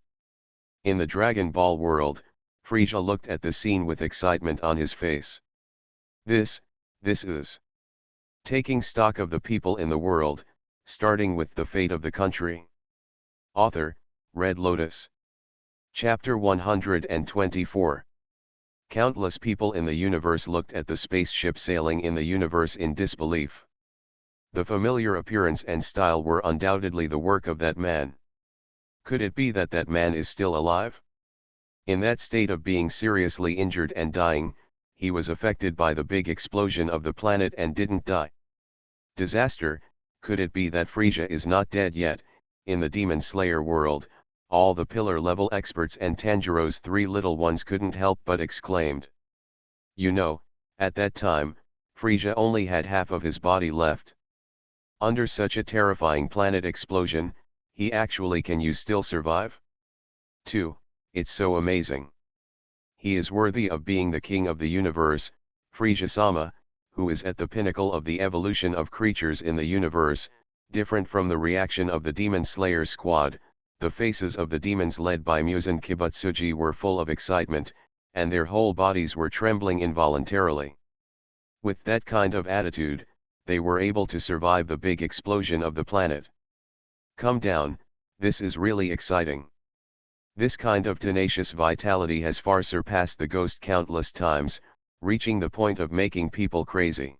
In the Dragon Ball world, Frisia looked at the scene with excitement on his face. This is taking stock of the people in the world, starting with the fate of the country. Author, Red Lotus. Chapter 124. Countless people in the universe looked at the spaceship sailing in the universe in disbelief. The familiar appearance and style were undoubtedly the work of that man. Could it be that that man is still alive? In that state of being seriously injured and dying, he was affected by the big explosion of the planet and didn't die. Disaster. Could it be that Frisia is not dead yet? In the Demon Slayer world, all the pillar-level experts and Tanjiro's three little ones couldn't help but exclaimed. You know, at that time, Frisia only had half of his body left. Under such a terrifying planet explosion, he actually can you still survive? 2. It's so amazing. He is worthy of being the king of the universe, Frisia-sama, who is at the pinnacle of the evolution of creatures in the universe. Different from the reaction of the Demon Slayer squad, the faces of the demons led by Muzan Kibutsuji were full of excitement, and their whole bodies were trembling involuntarily. With that kind of attitude, they were able to survive the big explosion of the planet. Come down, this is really exciting. This kind of tenacious vitality has far surpassed the ghost countless times, reaching the point of making people crazy.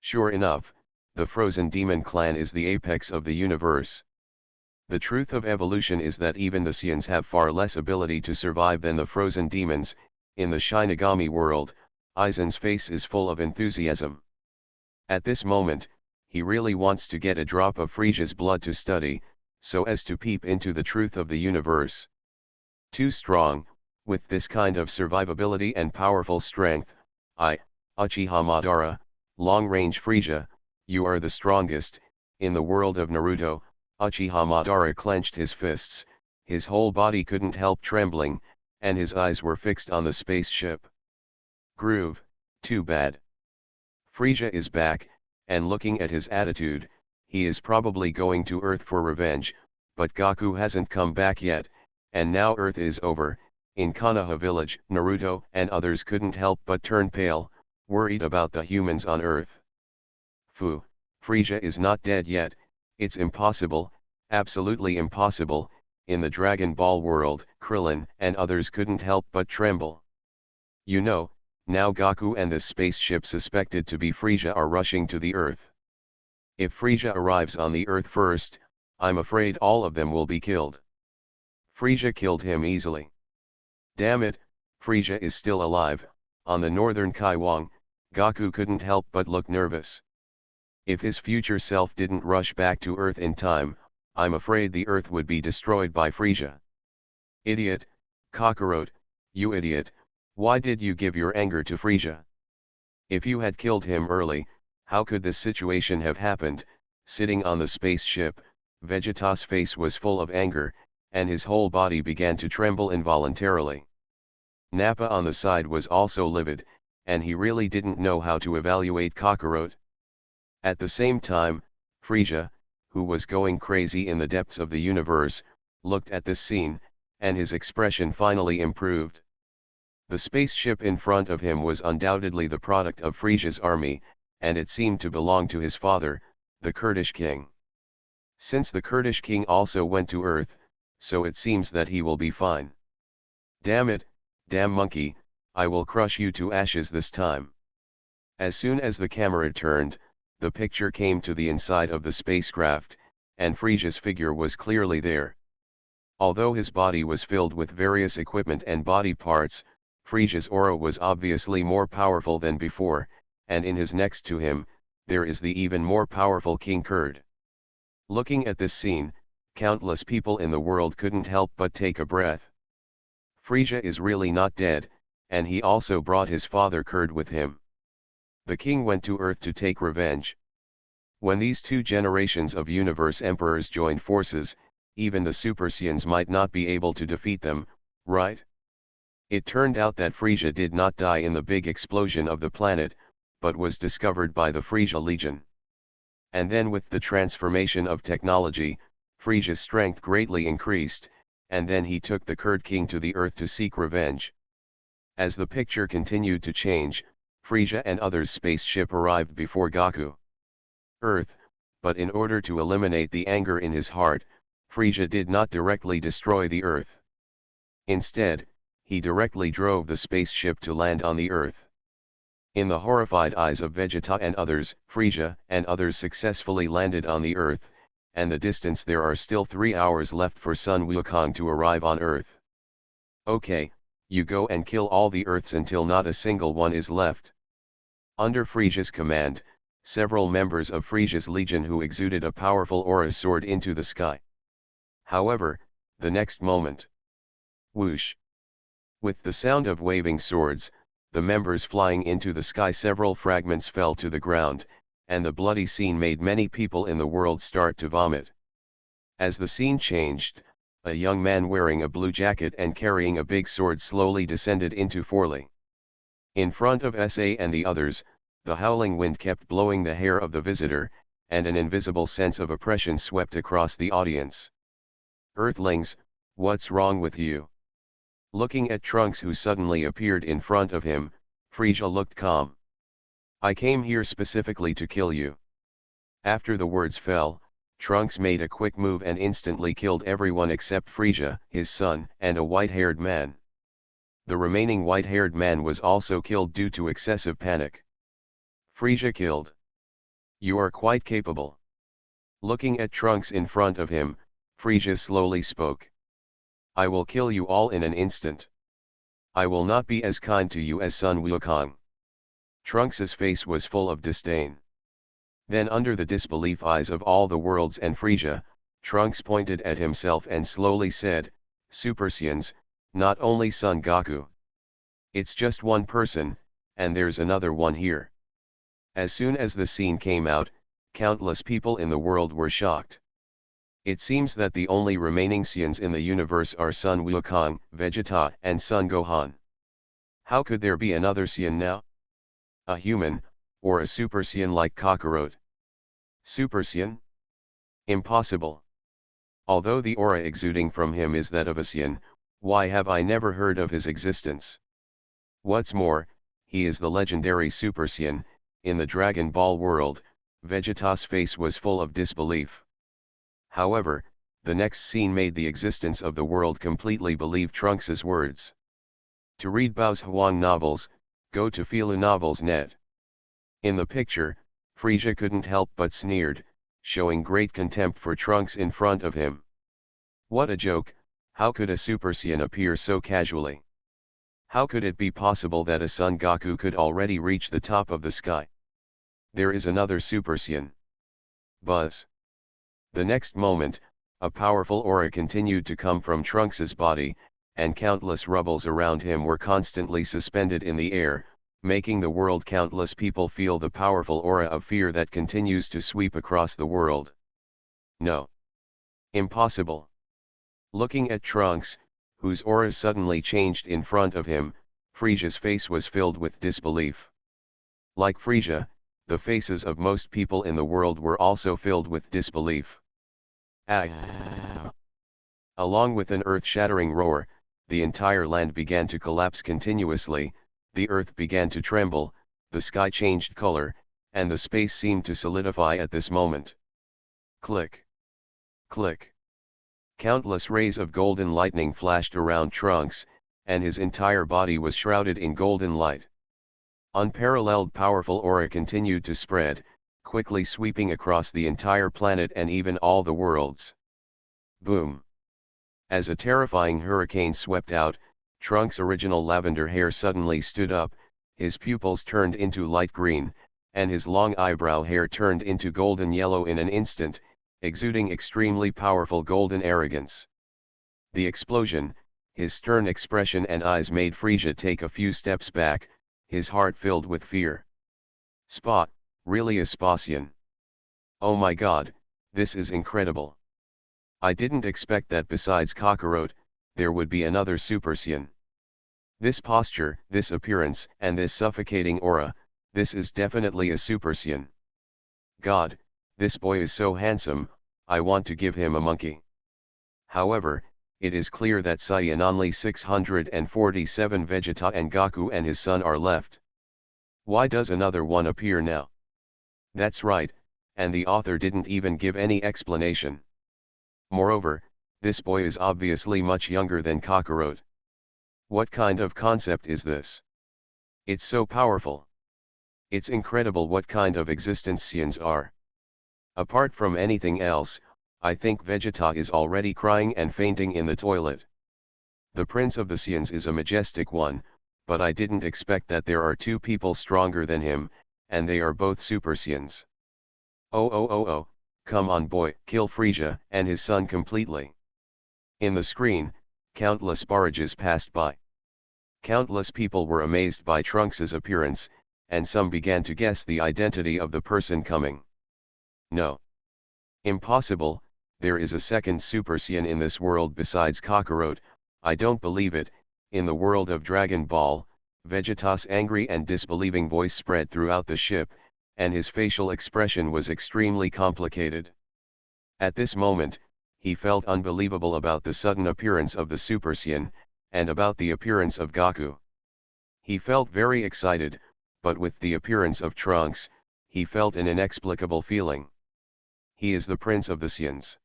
Sure enough, the frozen demon clan is the apex of the universe. The truth of evolution is that even the Saiyans have far less ability to survive than the frozen demons. In the Shinigami world, Aizen's face is full of enthusiasm. At this moment, he really wants to get a drop of Frisia's blood to study, so as to peep into the truth of the universe. Too strong, with this kind of survivability and powerful strength, Uchiha Madara, long-range Frisia, you are the strongest. In the world of Naruto, Uchiha Madara clenched his fists, his whole body couldn't help trembling, and his eyes were fixed on the spaceship. Groove, too bad. Frisia is back, and looking at his attitude, he is probably going to Earth for revenge, but Gaku hasn't come back yet, and now Earth is over. In Konoha village, Naruto and others couldn't help but turn pale, worried about the humans on Earth. Phew, Frisia is not dead yet. It's impossible, absolutely impossible. In the Dragon Ball world, Krillin and others couldn't help but tremble. You know, now Gaku and the spaceship suspected to be Frisia are rushing to the Earth. If Frisia arrives on the Earth first, I'm afraid all of them will be killed. Frisia killed him easily. Damn it, Frisia is still alive. On the northern Kaiwang, Gaku couldn't help but look nervous. If his future self didn't rush back to Earth in time, I'm afraid the Earth would be destroyed by Frisia. Idiot, Kakarot, you idiot, why did you give your anger to Frisia? If you had killed him early, how could this situation have happened? Sitting on the spaceship, Vegeta's face was full of anger, and his whole body began to tremble involuntarily. Nappa on the side was also livid, and he really didn't know how to evaluate Kakarot. At the same time, Frisia, who was going crazy in the depths of the universe, looked at this scene, and his expression finally improved. The spaceship in front of him was undoubtedly the product of Frisia's army, and it seemed to belong to his father, the Kurdish king. Since the Kurdish king also went to Earth, so it seems that he will be fine. Damn it, damn monkey, I will crush you to ashes this time. As soon as the camera turned, the picture came to the inside of the spacecraft, and Frisia's figure was clearly there. Although his body was filled with various equipment and body parts, Frisia's aura was obviously more powerful than before, and in his next to him, there is the even more powerful King Kurd. Looking at this scene, countless people in the world couldn't help but take a breath. Frisia is really not dead, and he also brought his father Kurd with him. The king went to Earth to take revenge. When these two generations of universe emperors joined forces, even the Super Saiyans might not be able to defeat them, right? It turned out that Frisia did not die in the big explosion of the planet, but was discovered by the Frisia Legion. And then with the transformation of technology, Frisia's strength greatly increased, and then he took the Kurd king to the Earth to seek revenge. As the picture continued to change, Frisia and others' spaceship arrived before Gaku. Earth, but in order to eliminate the anger in his heart, Frisia did not directly destroy the Earth. Instead, he directly drove the spaceship to land on the Earth. In the horrified eyes of Vegeta and others, Frisia and others successfully landed on the Earth, and the distance there are still 3 hours left for Sun Wukong to arrive on Earth. Okay, you go and kill all the Earths until not a single one is left. Under Frisia's command, several members of Frisia's legion who exuded a powerful aura soared into the sky. However, the next moment, whoosh! With the sound of waving swords, the members flying into the sky, several fragments fell to the ground, and the bloody scene made many people in the world start to vomit. As the scene changed, a young man wearing a blue jacket and carrying a big sword slowly descended into Forli. In front of SA and the others, the howling wind kept blowing the hair of the visitor, and an invisible sense of oppression swept across the audience. Earthlings, what's wrong with you? Looking at Trunks, who suddenly appeared in front of him, Frisia looked calm. I came here specifically to kill you. After the words fell, Trunks made a quick move and instantly killed everyone except Frisia, his son, and a white-haired man. The remaining white-haired man was also killed due to excessive panic. Frisia killed. You are quite capable. Looking at Trunks in front of him, Frisia slowly spoke. I will kill you all in an instant. I will not be as kind to you as Sun Wukong. Trunks's face was full of disdain. Then, under the disbelief eyes of all the worlds and Frisia, Trunks pointed at himself and slowly said, Super Saiyans, not only Son Goku. It's just one person, and there's another one here. As soon as the scene came out, countless people in the world were shocked. It seems that the only remaining Saiyans in the universe are Sun Wukong, Vegeta, and Son Gohan. How could there be another Saiyan now? A human, or a Super Saiyan like Kakarot? Super Saiyan? Impossible. Although the aura exuding from him is that of a Saiyan, why have I never heard of his existence? What's more, he is the legendary Super Saiyan. In the Dragon Ball world, Vegeta's face was full of disbelief. However, the next scene made the existence of the world completely believe Trunks's words. To read Bao's Huang novels, go to filunovels.net. In the picture, Frisia couldn't help but sneered, showing great contempt for Trunks in front of him. What a joke! How could a Super Saiyan appear so casually? How could it be possible that a Son Goku could already reach the top of the sky? There is another Super Saiyan. Buzz. The next moment, a powerful aura continued to come from Trunks's body, and countless rubbles around him were constantly suspended in the air, making the world countless people feel the powerful aura of fear that continues to sweep across the world. No. Impossible. Looking at Trunks, whose aura suddenly changed in front of him, Frisia's face was filled with disbelief. Like Frisia, the faces of most people in the world were also filled with disbelief. Ah! Along with an earth-shattering roar, the entire land began to collapse continuously, the earth began to tremble, the sky changed color, and the space seemed to solidify at this moment. Click! Click! Countless rays of golden lightning flashed around Trunks, and his entire body was shrouded in golden light. Unparalleled powerful aura continued to spread, quickly sweeping across the entire planet and even all the worlds. Boom! As a terrifying hurricane swept out, Trunks' original lavender hair suddenly stood up, his pupils turned into light green, and his long eyebrow hair turned into golden yellow in an instant, exuding extremely powerful golden arrogance. The explosion, his stern expression and eyes made Frisia take a few steps back, his heart filled with fear. Spot, really a Spa-Saiyan? Oh my god, this is incredible. I didn't expect that besides Kakarot, there would be another Super Saiyan. This posture, this appearance, and this suffocating aura, this is definitely a Super Saiyan. God, this boy is so handsome, I want to give him a monkey. However, it is clear that Saiyan only 647 Vegeta and Goku and his son are left. Why does another one appear now? That's right, and the author didn't even give any explanation. Moreover, this boy is obviously much younger than Kakarot. What kind of concept is this? It's so powerful. It's incredible what kind of existence Saiyans are. Apart from anything else, I think Vegeta is already crying and fainting in the toilet. The Prince of the Saiyans is a majestic one, but I didn't expect that there are two people stronger than him, and they are both Super Saiyans. Oh, come on boy, kill Frieza and his son completely. In the screen, countless barrages passed by. Countless people were amazed by Trunks' appearance, and some began to guess the identity of the person coming. No. Impossible, there is a second Super Saiyan in this world besides Kakarot, I don't believe it. In the world of Dragon Ball, Vegeta's angry and disbelieving voice spread throughout the ship, and his facial expression was extremely complicated. At this moment, he felt unbelievable about the sudden appearance of the Super Saiyan, and about the appearance of Goku. He felt very excited, but with the appearance of Trunks, he felt an inexplicable feeling. He is the Prince of the Saiyans.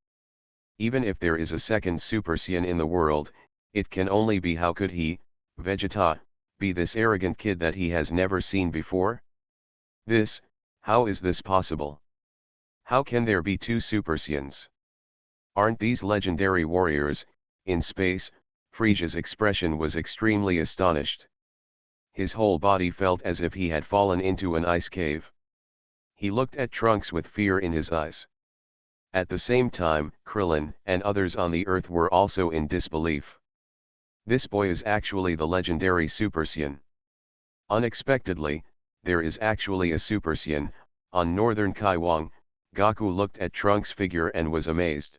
Even if there is a second Super Saiyan in the world, it can only be how could he, Vegeta, be this arrogant kid that he has never seen before? How is this possible? How can there be two Super Saiyans? Aren't these legendary warriors? In space, Frieza's expression was extremely astonished. His whole body felt as if he had fallen into an ice cave. He looked at Trunks with fear in his eyes. At the same time, Krillin and others on the Earth were also in disbelief. This boy is actually the legendary Super Saiyan. Unexpectedly, there is actually a Super Saiyan. On Northern Kaiwang, Goku looked at Trunks' figure and was amazed.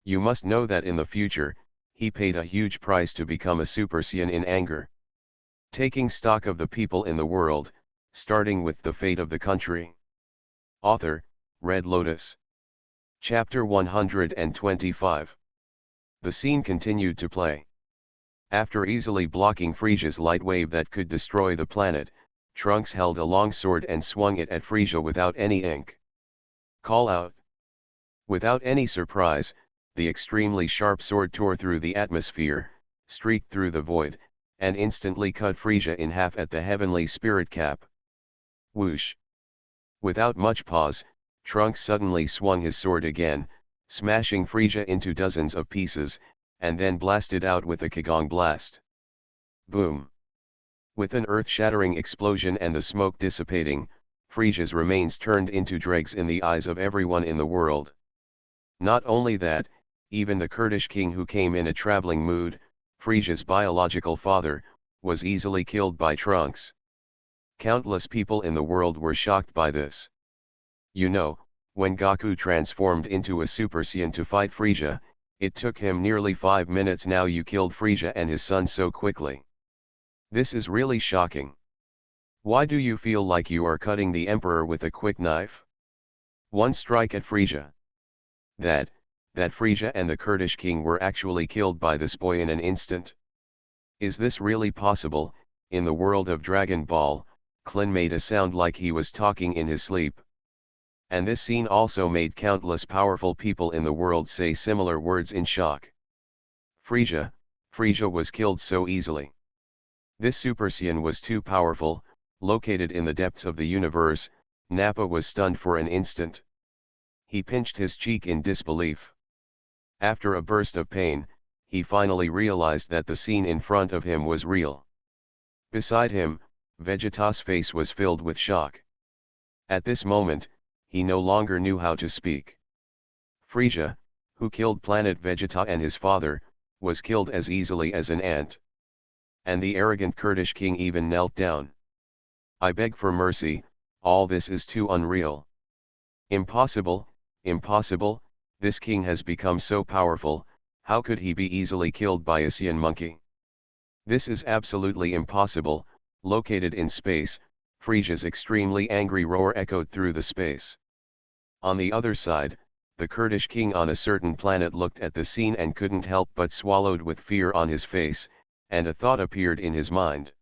You must know that in the future, he paid a huge price to become a Super Saiyan in anger. Taking stock of the people in the world, starting with the fate of the country. Author, Red Lotus. Chapter 125. The scene continued to play. After easily blocking Frieza's light wave that could destroy the planet, Trunks held a long sword and swung it at Frieza without any ink. Call out. Without any surprise, the extremely sharp sword tore through the atmosphere, streaked through the void, and instantly cut Frieza in half at the heavenly spirit cap. Whoosh! Without much pause, Trunks suddenly swung his sword again, smashing Frieza into dozens of pieces, and then blasted out with a Kagong blast. Boom! With an earth-shattering explosion and the smoke dissipating, Frieza's remains turned into dregs in the eyes of everyone in the world. Not only that, even the Kurdish king who came in a traveling mood, Frieza's biological father, was easily killed by Trunks. Countless people in the world were shocked by this. You know, when Goku transformed into a Super Saiyan to fight Frieza, it took him nearly 5 minutes. Now you killed Frieza and his son so quickly. This is really shocking. Why do you feel like you are cutting the Emperor with a quick knife? One strike at Frieza. That Frieza and the Kurdish king were actually killed by this boy in an instant. Is this really possible? In the world of Dragon Ball, Klin made a sound like he was talking in his sleep. And this scene also made countless powerful people in the world say similar words in shock. Frieza was killed so easily. This Super Saiyan was too powerful. Located in the depths of the universe, Nappa was stunned for an instant. He pinched his cheek in disbelief. After a burst of pain, he finally realized that the scene in front of him was real. Beside him, Vegeta's face was filled with shock. At this moment, he no longer knew how to speak. Frieza, who killed Planet Vegeta and his father, was killed as easily as an ant. And the arrogant Kurdish king even knelt down. I beg for mercy, all this is too unreal. Impossible, this king has become so powerful, how could he be easily killed by a Saiyan monkey? This is absolutely impossible. Located in space, Frieza's extremely angry roar echoed through the space. On the other side, the Kurdish king on a certain planet looked at the scene and couldn't help but swallowed with fear on his face, and a thought appeared in his mind.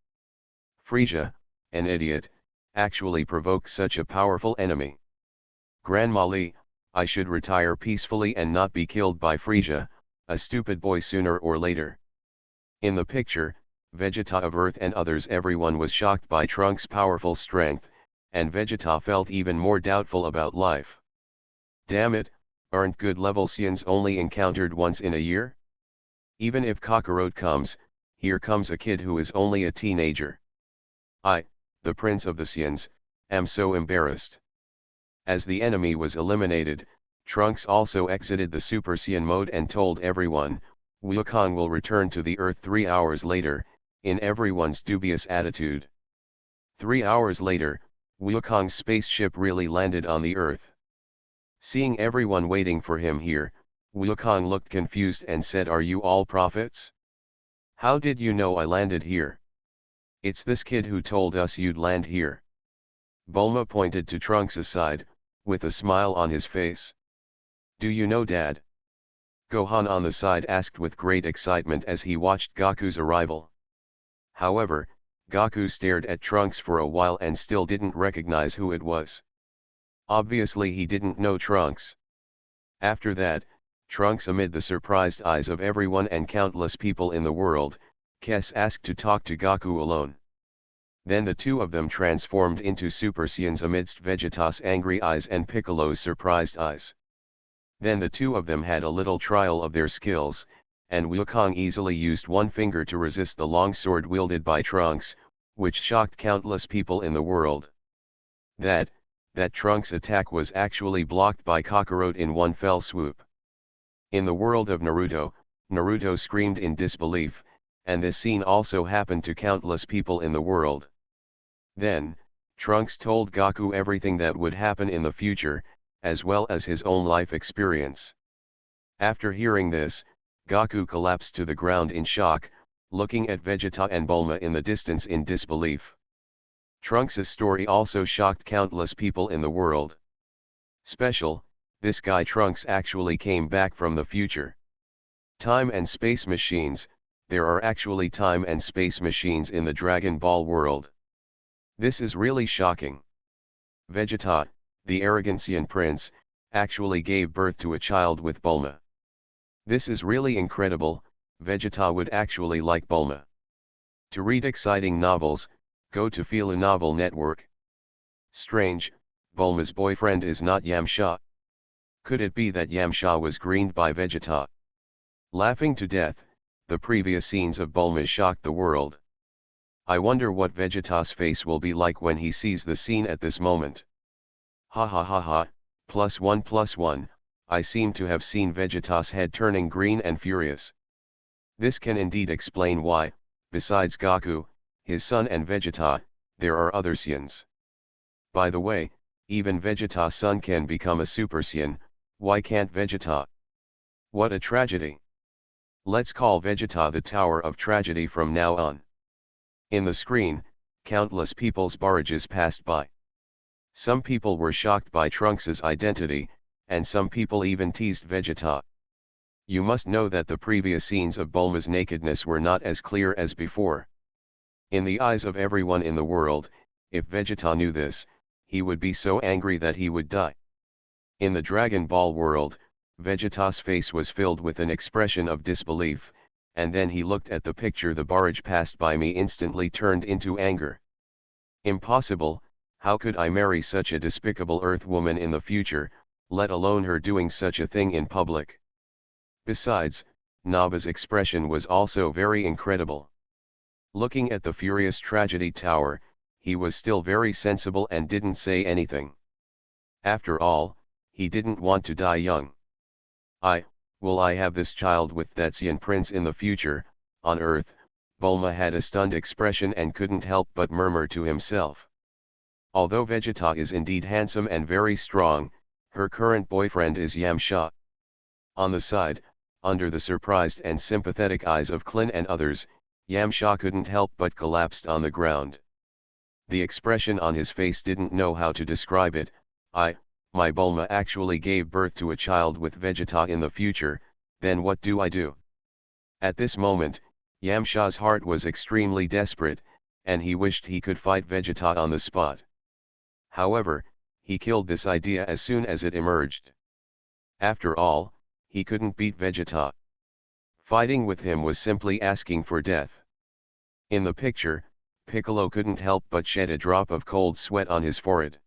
Frieza, an idiot, actually provoked such a powerful enemy. Grandma Li, I should retire peacefully and not be killed by Frisia, a stupid boy sooner or later. In the picture, Vegeta of Earth and others, everyone was shocked by Trunks' powerful strength, and Vegeta felt even more doubtful about life. Damn it, aren't good level Saiyans only encountered once in a year? Even if Kakarot comes, here comes a kid who is only a teenager. I, the Prince of the Saiyans, am so embarrassed. As the enemy was eliminated, Trunks also exited the Super Saiyan mode and told everyone, Wukong will return to the Earth 3 hours later, in everyone's dubious attitude. 3 hours later, Wukong's spaceship really landed on the Earth. Seeing everyone waiting for him here, Wukong looked confused and said, "Are you all prophets? How did you know I landed here? It's this kid who told us you'd land here." Bulma pointed to Trunks' side, with a smile on his face. "Do you know Dad?" Gohan on the side asked with great excitement as he watched Goku's arrival. However, Goku stared at Trunks for a while and still didn't recognize who it was. Obviously he didn't know Trunks. After that, Trunks, amid the surprised eyes of everyone and countless people in the world, asked to talk to Goku alone. Then the two of them transformed into Super Saiyans amidst Vegeta's angry eyes and Piccolo's surprised eyes. Then the two of them had a little trial of their skills, and Wukong easily used one finger to resist the long sword wielded by Trunks, which shocked countless people in the world. That Trunks' attack was actually blocked by Kakarot in one fell swoop. In the world of Naruto, Naruto screamed in disbelief, and this scene also happened to countless people in the world. Then, Trunks told Goku everything that would happen in the future, as well as his own life experience. After hearing this, Goku collapsed to the ground in shock, looking at Vegeta and Bulma in the distance in disbelief. Trunks' story also shocked countless people in the world. Special, this guy Trunks actually came back from the future. Time and space machines, there are actually time and space machines in the Dragon Ball world. This is really shocking. Vegeta, the arrogant Saiyan prince, actually gave birth to a child with Bulma. This is really incredible. Vegeta would actually like Bulma. To read exciting novels, go to Fila Novel Network. Strange, Bulma's boyfriend is not Yamcha. Could it be that Yamcha was greened by Vegeta? Laughing to death, the previous scenes of Bulma shocked the world. I wonder what Vegeta's face will be like when he sees the scene at this moment. Ha ha ha ha, +1 +1, I seem to have seen Vegeta's head turning green and furious. This can indeed explain why, besides Goku, his son and Vegeta, there are other Saiyans. By the way, even Vegeta's son can become a Super Saiyan, why can't Vegeta? What a tragedy. Let's call Vegeta the Tower of Tragedy from now on. In the screen, countless people's barrages passed by. Some people were shocked by Trunks' identity, and some people even teased Vegeta. You must know that the previous scenes of Bulma's nakedness were not as clear as before. In the eyes of everyone in the world, if Vegeta knew this, he would be so angry that he would die. In the Dragon Ball world, Vegeta's face was filled with an expression of disbelief, and then he looked at the picture the barrage passed by me instantly turned into anger. Impossible, how could I marry such a despicable Earth woman in the future, let alone her doing such a thing in public? Besides, Naba's expression was also very incredible. Looking at the furious tragedy tower, he was still very sensible and didn't say anything. After all, he didn't want to die young. Will I have this child with that Saiyan prince in the future, on Earth? Bulma had a stunned expression and couldn't help but murmur to himself. Although Vegeta is indeed handsome and very strong, her current boyfriend is Yamcha. On the side, under the surprised and sympathetic eyes of Klin and others, Yamcha couldn't help but collapsed on the ground. The expression on his face didn't know how to describe it. My Bulma actually gave birth to a child with Vegeta in the future, then what do I do? At this moment, Yamcha's heart was extremely desperate, and he wished he could fight Vegeta on the spot. However, he killed this idea as soon as it emerged. After all, he couldn't beat Vegeta. Fighting with him was simply asking for death. In the picture, Piccolo couldn't help but shed a drop of cold sweat on his forehead.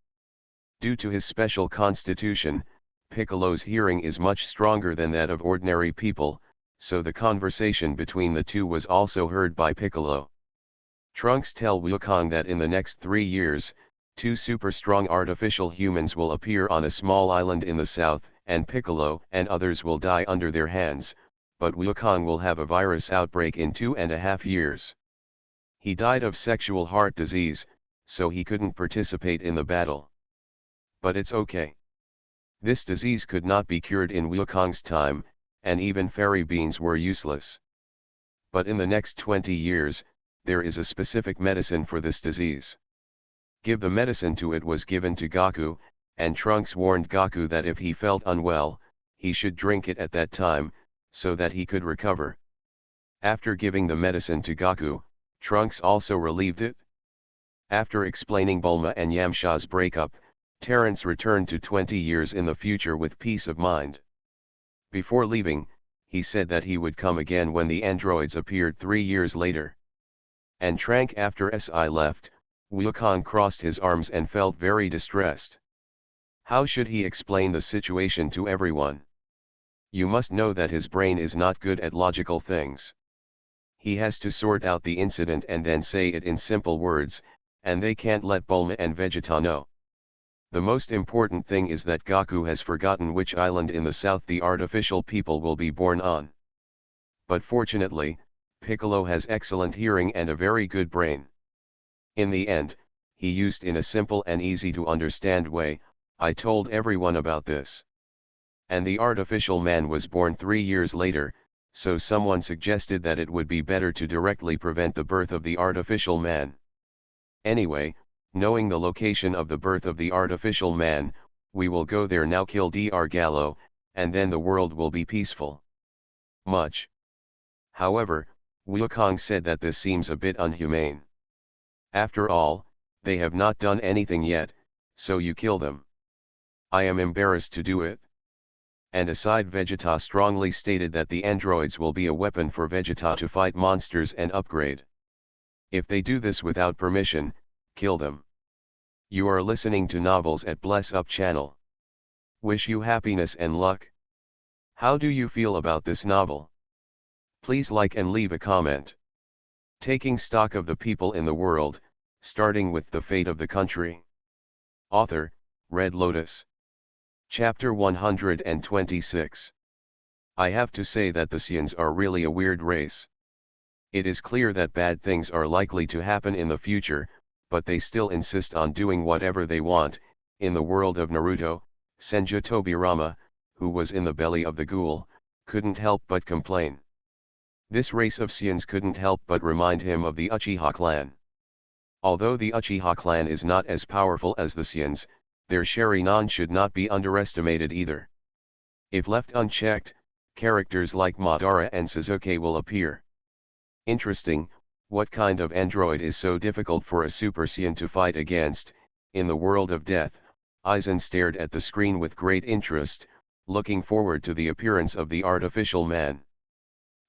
Due to his special constitution, Piccolo's hearing is much stronger than that of ordinary people, so the conversation between the two was also heard by Piccolo. Trunks tell Wukong that in the next 3 years, 2 super strong artificial humans will appear on a small island in the south, and Piccolo and others will die under their hands, but Wukong will have a virus outbreak in 2.5 years. He died of sexual heart disease, so he couldn't participate in the battle. But it's okay. This disease could not be cured in Wukong's time, and even fairy beans were useless. But in the next 20 years, there is a specific medicine for this disease. Give the medicine to it was given to Goku, and Trunks warned Goku that if he felt unwell, he should drink it at that time, so that he could recover. After giving the medicine to Goku, Trunks also relieved it. After explaining Bulma and Yamcha's breakup, Terrence returned to 20 years in the future with peace of mind. Before leaving, he said that he would come again when the androids appeared 3 years later. And Trank after Si left, Wukong crossed his arms and felt very distressed. How should he explain the situation to everyone? You must know that his brain is not good at logical things. He has to sort out the incident and then say it in simple words, and they can't let Bulma and Vegeta know. The most important thing is that Goku has forgotten which island in the south the artificial people will be born on. But fortunately, Piccolo has excellent hearing and a very good brain. In the end, he used in a simple and easy to understand way, I told everyone about this. And the artificial man was born 3 years later, so someone suggested that it would be better to directly prevent the birth of the artificial man. Anyway, knowing the location of the birth of the artificial man, we will go there now, kill Dr. Gallo, and then the world will be peaceful. Much. However, Wukong said that this seems a bit unhumane. After all, they have not done anything yet, so you kill them. I am embarrassed to do it. And aside, Vegeta strongly stated that the androids will be a weapon for Vegeta to fight monsters and upgrade. If they do this without permission, kill them. You are listening to Novels at Bless Up channel. Wish you happiness and luck. How do you feel about this novel? Please like and leave a comment. Taking stock of the people in the world, starting with the fate of the country. Author, Red Lotus. Chapter 126. I have to say that the Saiyans are really a weird race. It is clear that bad things are likely to happen in the future, but they still insist on doing whatever they want. In the world of Naruto, Senju Tobirama, who was in the belly of the ghoul, couldn't help but complain. This race of Saiyans couldn't help but remind him of the Uchiha clan. Although the Uchiha clan is not as powerful as the Saiyans, their Sharingan should not be underestimated either. If left unchecked, characters like Madara and Sasuke will appear. Interesting, what kind of android is so difficult for a Super Saiyan to fight against? In the world of death, Aizen stared at the screen with great interest, looking forward to the appearance of the artificial man.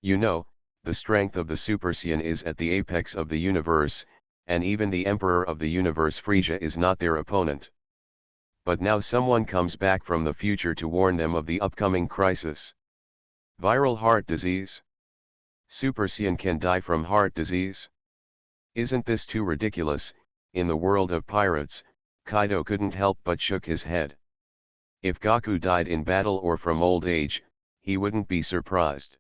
You know, the strength of the Super Saiyan is at the apex of the universe, and even the Emperor of the universe Frieza is not their opponent. But now someone comes back from the future to warn them of the upcoming crisis. Viral heart disease. Super Saiyan can die from heart disease? Isn't this too ridiculous? In the world of pirates, Kaido couldn't help but shook his head. If Goku died in battle or from old age, he wouldn't be surprised.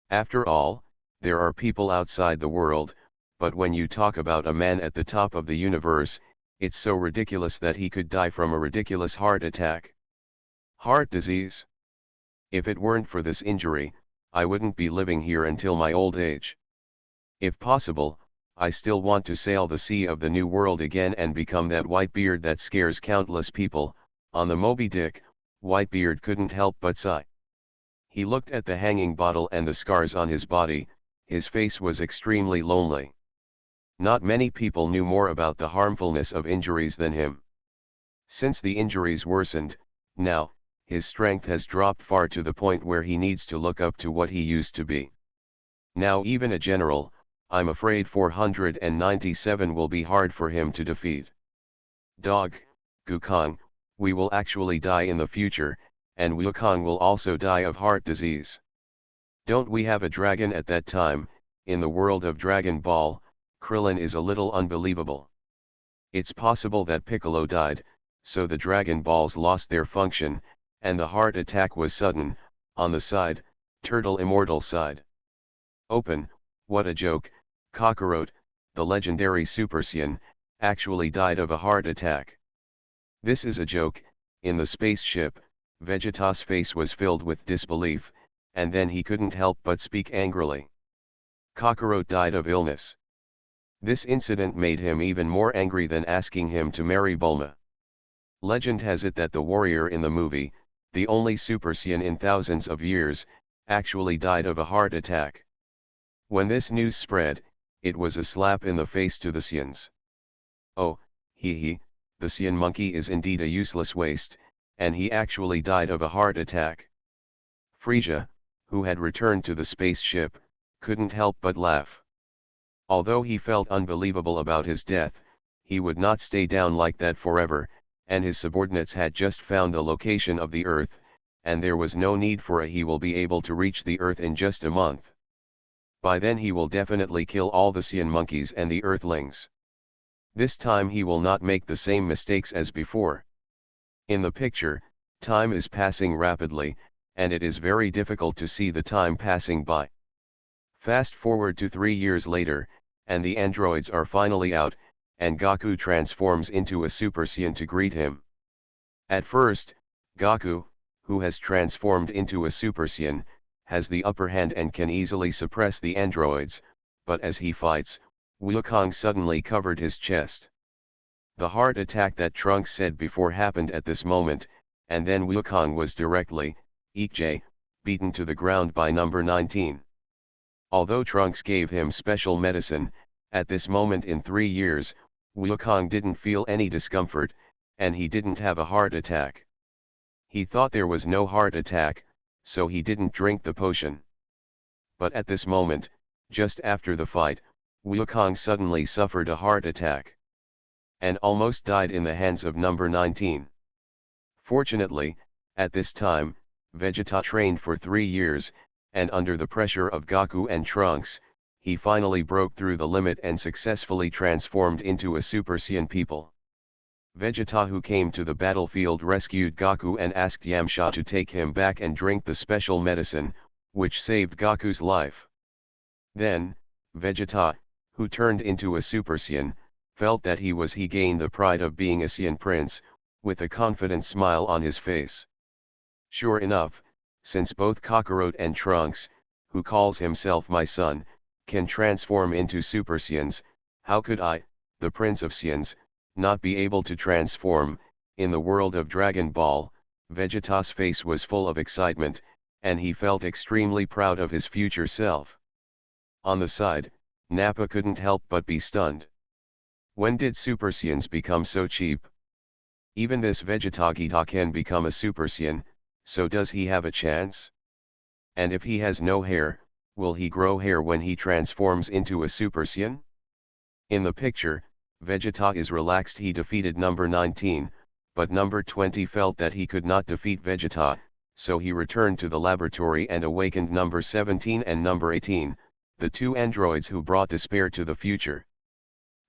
After all, there are people outside the world, but when you talk about a man at the top of the universe, it's so ridiculous that he could die from a ridiculous heart attack. Heart disease? If it weren't for this injury, I wouldn't be living here until my old age. If possible, I still want to sail the sea of the New World again and become that Whitebeard that scares countless people. On the Moby Dick, Whitebeard couldn't help but sigh. He looked at the hanging bottle and the scars on his body. His face was extremely lonely. Not many people knew more about the harmfulness of injuries than him. Since the injuries worsened, now, his strength has dropped far to the point where he needs to look up to what he used to be. Now even a general, I'm afraid 497 will be hard for him to defeat. Dog, Gukong, we will actually die in the future, and Wukong will also die of heart disease. Don't we have a dragon at that time? In the world of Dragon Ball, Krillin is a little unbelievable. It's possible that Piccolo died, so the Dragon Balls lost their function, and the heart attack was sudden, on the side, Turtle Immortal side. Open, what a joke, Kakarot, the legendary Super Saiyan, actually died of a heart attack. This is a joke. In the spaceship, Vegeta's face was filled with disbelief, and then he couldn't help but speak angrily. Kakarot died of illness. This incident made him even more angry than asking him to marry Bulma. Legend has it that the warrior in the movie, the only Super Saiyan in thousands of years, actually died of a heart attack. When this news spread, it was a slap in the face to the Saiyans. Oh, the Saiyan monkey is indeed a useless waste, and he actually died of a heart attack. Frieza, who had returned to the spaceship, couldn't help but laugh. Although he felt unbelievable about his death, he would not stay down like that forever, and his subordinates had just found the location of the Earth, and there was no need for he will be able to reach the Earth in just a month. By then he will definitely kill all the Saiyan monkeys and the Earthlings. This time he will not make the same mistakes as before. In the picture, time is passing rapidly, and it is very difficult to see the time passing by. Fast forward to 3 years later, and the androids are finally out, and Goku transforms into a Super Saiyan to greet him. At first, Goku, who has transformed into a Super Saiyan, has the upper hand and can easily suppress the androids, but as he fights, Wukong suddenly covered his chest. The heart attack that Trunks said before happened at this moment, and then Wukong was directly, beaten to the ground by number 19. Although Trunks gave him special medicine, at this moment in 3 years, Wukong didn't feel any discomfort, and he didn't have a heart attack. He thought there was no heart attack, so he didn't drink the potion. But at this moment, just after the fight, Wukong suddenly suffered a heart attack, and almost died in the hands of number 19. Fortunately, at this time, Vegeta trained for 3 years, and under the pressure of Goku and Trunks, he finally broke through the limit and successfully transformed into a Super Saiyan people. Vegeta, who came to the battlefield, rescued Goku and asked Yamcha to take him back and drink the special medicine, which saved Goku's life. Then, Vegeta, who turned into a Super Saiyan, felt that he gained the pride of being a Saiyan prince, with a confident smile on his face. Sure enough, since both Kakarot and Trunks, who calls himself my son, can transform into Super Saiyans, how could I, the Prince of Saiyans, not be able to transform? In the world of Dragon Ball, Vegeta's face was full of excitement, and he felt extremely proud of his future self. On the side, Nappa couldn't help but be stunned. When did Super Saiyans become so cheap? Even this Vegeta can become a Super Saiyan, so does he have a chance? And if he has no hair, will he grow hair when he transforms into a Super Saiyan? In the picture, Vegeta is relaxed. He defeated number 19, but number 20 felt that he could not defeat Vegeta, so he returned to the laboratory and awakened number 17 and number 18, the 2 androids who brought despair to the future.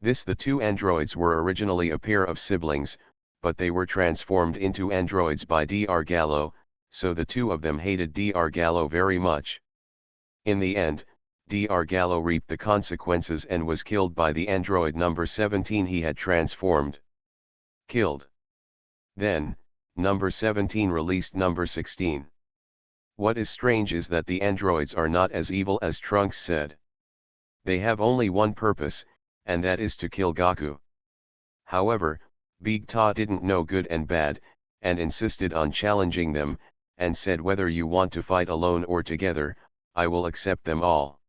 The 2 androids were originally a pair of siblings, but they were transformed into androids by Dr. Gallo, so the 2 of them hated Dr. Gallo very much. In the end, Dr. Gallo reaped the consequences and was killed by the android number 17 he had transformed. Killed. Then, number 17 released number 16. What is strange is that the androids are not as evil as Trunks said. They have only one purpose, and that is to kill Goku. However, Vegeta didn't know good and bad, and insisted on challenging them, and said, whether you want to fight alone or together, I will accept them all.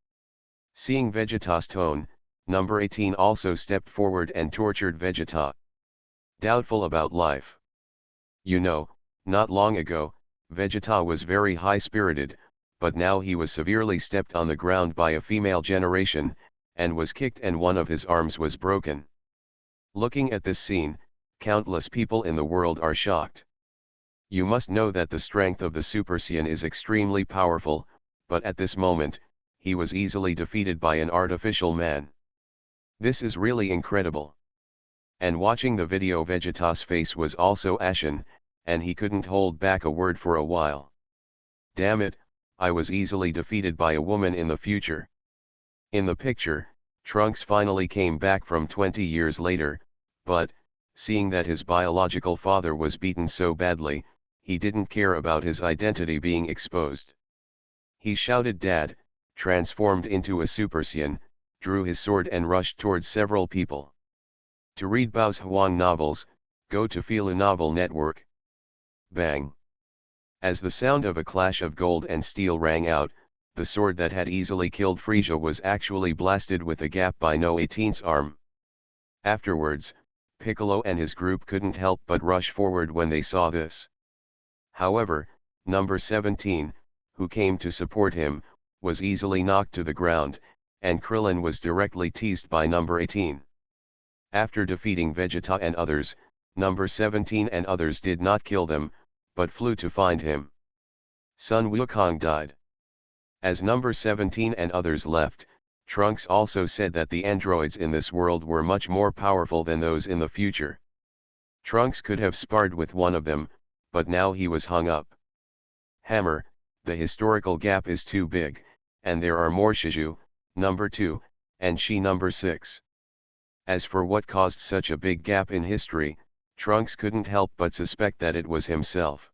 Seeing Vegeta's tone, number 18 also stepped forward and tortured Vegeta. Doubtful about life. You know, not long ago, Vegeta was very high-spirited, but now he was severely stepped on the ground by a female generation, and was kicked and one of his arms was broken. Looking at this scene, countless people in the world are shocked. You must know that the strength of the Super Saiyan is extremely powerful, but at this moment, he was easily defeated by an artificial man. This is really incredible. And watching the video, Vegeta's face was also ashen, and he couldn't hold back a word for a while. Damn it, I was easily defeated by a woman in the future. In the picture, Trunks finally came back from 20 years later, but, seeing that his biological father was beaten so badly, he didn't care about his identity being exposed. He shouted "Dad," transformed into a Super Saiyan, drew his sword and rushed towards several people. To read Bao's Huang novels, go to Fila Novel Network. Bang! As the sound of a clash of gold and steel rang out, the sword that had easily killed Frieza was actually blasted with a gap by No 18's arm. Afterwards, Piccolo and his group couldn't help but rush forward when they saw this. However, number 17, who came to support him, was easily knocked to the ground, and Krillin was directly teased by number 18. After defeating Vegeta and others, number 17 and others did not kill them, but flew to find him. Sun Wukong died. As number 17 and others left, Trunks also said that the androids in this world were much more powerful than those in the future. Trunks could have sparred with one of them, but now he was hung up. Hammer, the historical gap is too big, and there are more Shiju, number 2, and Shi number 6. As for what caused such a big gap in history, Trunks couldn't help but suspect that it was himself.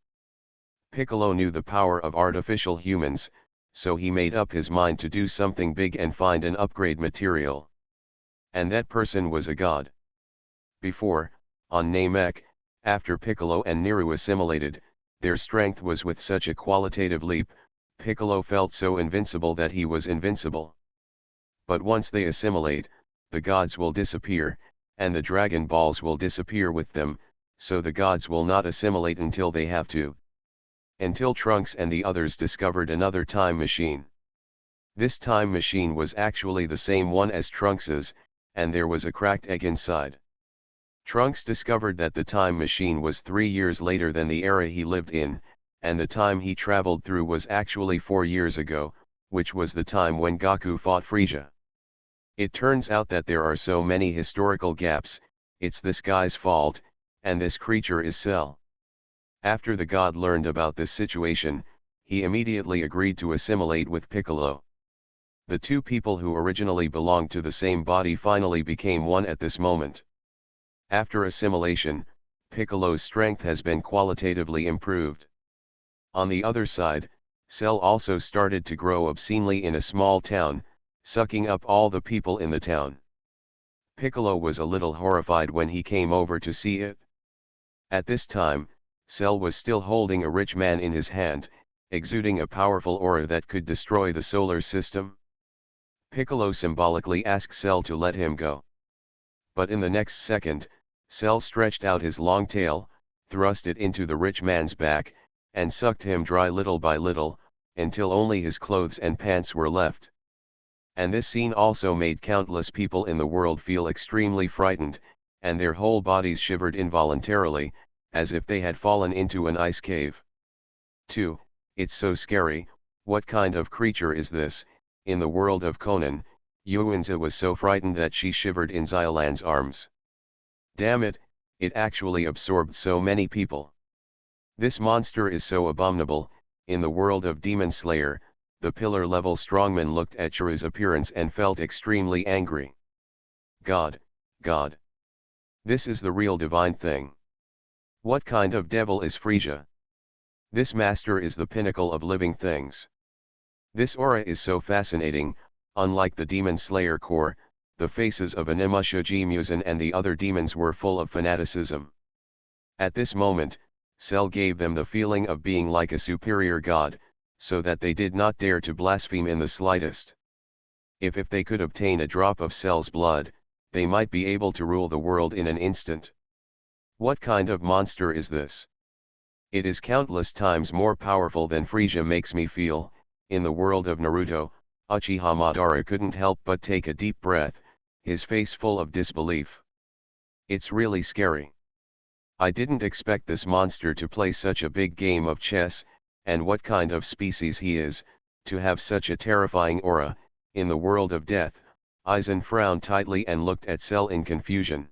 Piccolo knew the power of artificial humans, so he made up his mind to do something big and find an upgrade material. And that person was a god. Before, on Namek, after Piccolo and Neru assimilated, their strength was with such a qualitative leap, Piccolo felt so invincible that he was invincible. But once they assimilate, the gods will disappear, and the Dragon Balls will disappear with them, so the gods will not assimilate until they have to. Until Trunks and the others discovered another time machine. This time machine was actually the same one as Trunks's, and there was a cracked egg inside. Trunks discovered that the time machine was 3 years later than the era he lived in, and the time he traveled through was actually 4 years ago, which was the time when Goku fought Frieza. It turns out that there are so many historical gaps, it's this guy's fault, and this creature is Cell. After the god learned about this situation, he immediately agreed to assimilate with Piccolo. The two people who originally belonged to the same body finally became one at this moment. After assimilation, Piccolo's strength has been qualitatively improved. On the other side, Cell also started to grow obscenely in a small town, sucking up all the people in the town. Piccolo was a little horrified when he came over to see it. At this time, Cell was still holding a rich man in his hand, exuding a powerful aura that could destroy the solar system. Piccolo symbolically asked Cell to let him go. But in the next second, Cell stretched out his long tail, thrust it into the rich man's back, and sucked him dry little by little, until only his clothes and pants were left. And this scene also made countless people in the world feel extremely frightened, and their whole bodies shivered involuntarily, as if they had fallen into an ice cave. 2. It's so scary, what kind of creature is this? In the world of Conan, Yuanzi was so frightened that she shivered in Xiaolan's arms. Damn it, it actually absorbed so many people. This monster is so abominable. In the world of Demon Slayer, the pillar-level strongman looked at Chiru's appearance and felt extremely angry. God, God. This is the real divine thing. What kind of devil is Frieza? This master is the pinnacle of living things. This aura is so fascinating. Unlike the Demon Slayer core, the faces of Animusha Muzan and the other demons were full of fanaticism. At this moment, Cell gave them the feeling of being like a superior god, so that they did not dare to blaspheme in the slightest. If they could obtain a drop of Cell's blood, they might be able to rule the world in an instant. What kind of monster is this? It is countless times more powerful than Frisia makes me feel. In the world of Naruto, Uchiha Madara couldn't help but take a deep breath, his face full of disbelief. It's really scary. I didn't expect this monster to play such a big game of chess, and what kind of species he is, to have such a terrifying aura. In the world of death, Aizen frowned tightly and looked at Cell in confusion.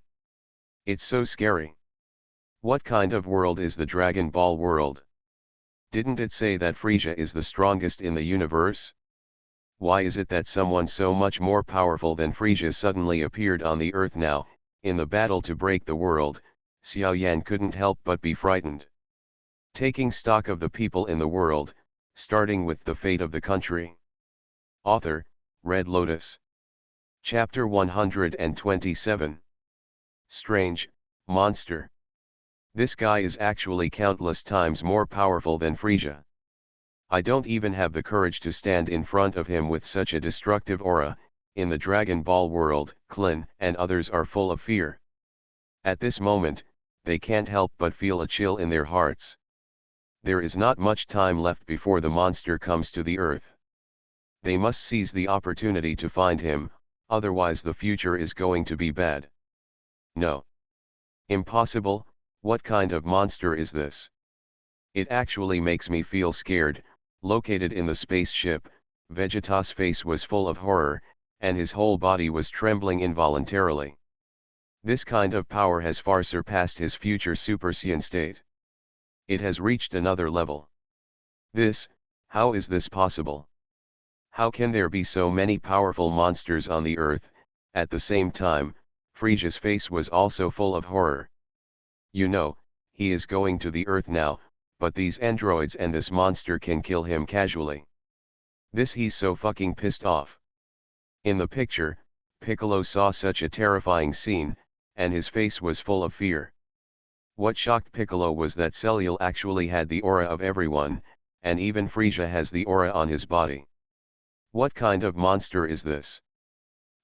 It's so scary. What kind of world is the Dragon Ball world? Didn't it say that Frisia is the strongest in the universe? Why is it that someone so much more powerful than Frisia suddenly appeared on the earth now? In the battle to break the world, Xiao Yan couldn't help but be frightened. Taking stock of the people in the world, starting with the fate of the country. Author, Red Lotus. Chapter 127. Strange, monster. This guy is actually countless times more powerful than Frisia. I don't even have the courage to stand in front of him with such a destructive aura. In the Dragon Ball world, Klin and others are full of fear. At this moment, they can't help but feel a chill in their hearts. There is not much time left before the monster comes to the earth. They must seize the opportunity to find him, otherwise the future is going to be bad. No. Impossible. What kind of monster is this? It actually makes me feel scared. Located in the spaceship, Vegeta's face was full of horror, and his whole body was trembling involuntarily. This kind of power has far surpassed his future Super Saiyan state. It has reached another level. How is this possible? How can there be so many powerful monsters on the earth? At the same time, Frisia's face was also full of horror. You know, he is going to the earth now, but these androids and this monster can kill him casually. He's so fucking pissed off. In the picture, Piccolo saw such a terrifying scene, and his face was full of fear. What shocked Piccolo was that Cell actually had the aura of everyone, and even Frisia has the aura on his body. What kind of monster is this?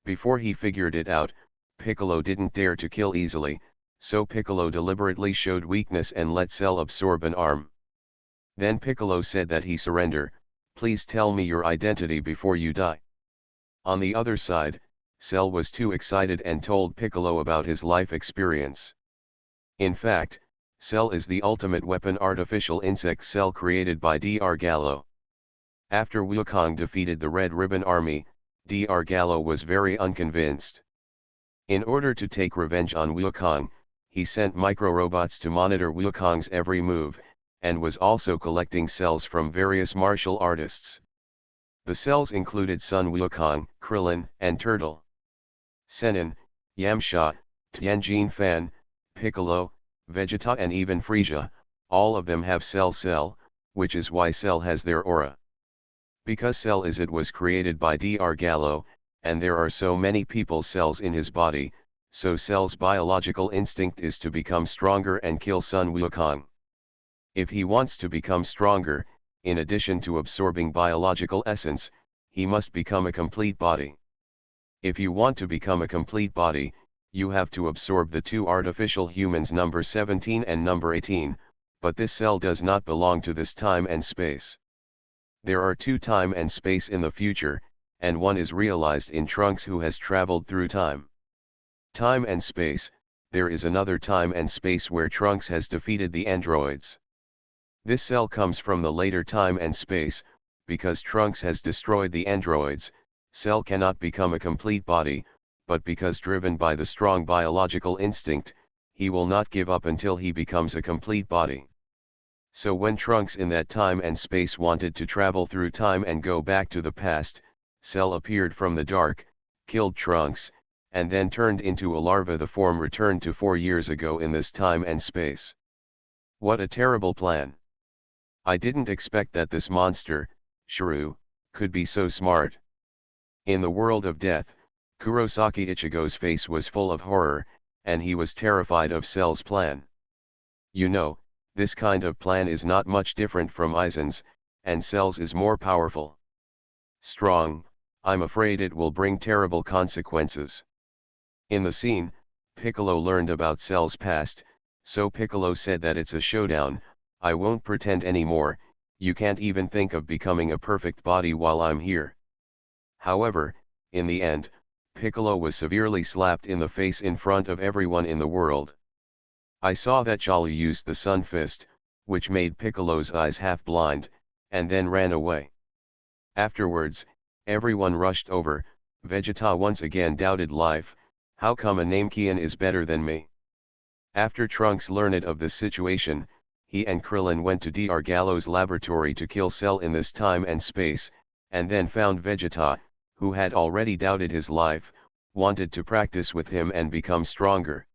Before he figured it out, Piccolo didn't dare to kill easily, so Piccolo deliberately showed weakness and let Cell absorb an arm. Then Piccolo said that he surrender. Please tell me your identity before you die. On the other side, Cell was too excited and told Piccolo about his life experience. In fact, Cell is the ultimate weapon artificial insect cell created by Dr. Gallo. After Wukong defeated the Red Ribbon Army, Dr. Gallo was very unconvinced. In order to take revenge on Wukong, he sent micro-robots to monitor Wukong's every move, and was also collecting cells from various martial artists. The cells included Sun Wukong, Krillin, and Turtle. Sennin, Yamcha, Tianjin Fan, Piccolo, Vegeta and even Frisia, all of them have Cell, which is why Cell has their aura. Because Cell was created by Dr. Gallo, and there are so many people's cells in his body, so Cell's biological instinct is to become stronger and kill Sun Wukong. If he wants to become stronger, in addition to absorbing biological essence, he must become a complete body. If you want to become a complete body, you have to absorb the two artificial humans number 17 and number 18, but this cell does not belong to this time and space. There are two time and space in the future, and one is realized in Trunks who has traveled through time. Time and space, there is another time and space where Trunks has defeated the androids. This cell comes from the later time and space. Because Trunks has destroyed the androids, Cell cannot become a complete body, but because driven by the strong biological instinct, he will not give up until he becomes a complete body. So when Trunks in that time and space wanted to travel through time and go back to the past, Cell appeared from the dark, killed Trunks, and then turned into a larva. The form returned to 4 years ago in this time and space. What a terrible plan. I didn't expect that this monster, Shrew, could be so smart. In the world of death, Kurosaki Ichigo's face was full of horror, and he was terrified of Cell's plan. You know, this kind of plan is not much different from Aizen's, and Cell's is more powerful. Strong, I'm afraid it will bring terrible consequences. In the scene, Piccolo learned about Cell's past, so Piccolo said that it's a showdown, I won't pretend anymore, you can't even think of becoming a perfect body while I'm here. However, in the end, Piccolo was severely slapped in the face in front of everyone in the world. I saw that Chalu used the Sun Fist, which made Piccolo's eyes half blind, and then ran away. Afterwards, everyone rushed over. Vegeta once again doubted life. How come a Namekian is better than me? After Trunks learned of this situation, he and Krillin went to Dr. Gallo's laboratory to kill Cell in this time and space, and then found Vegeta, who had already doubted his life, wanted to practice with him and become stronger.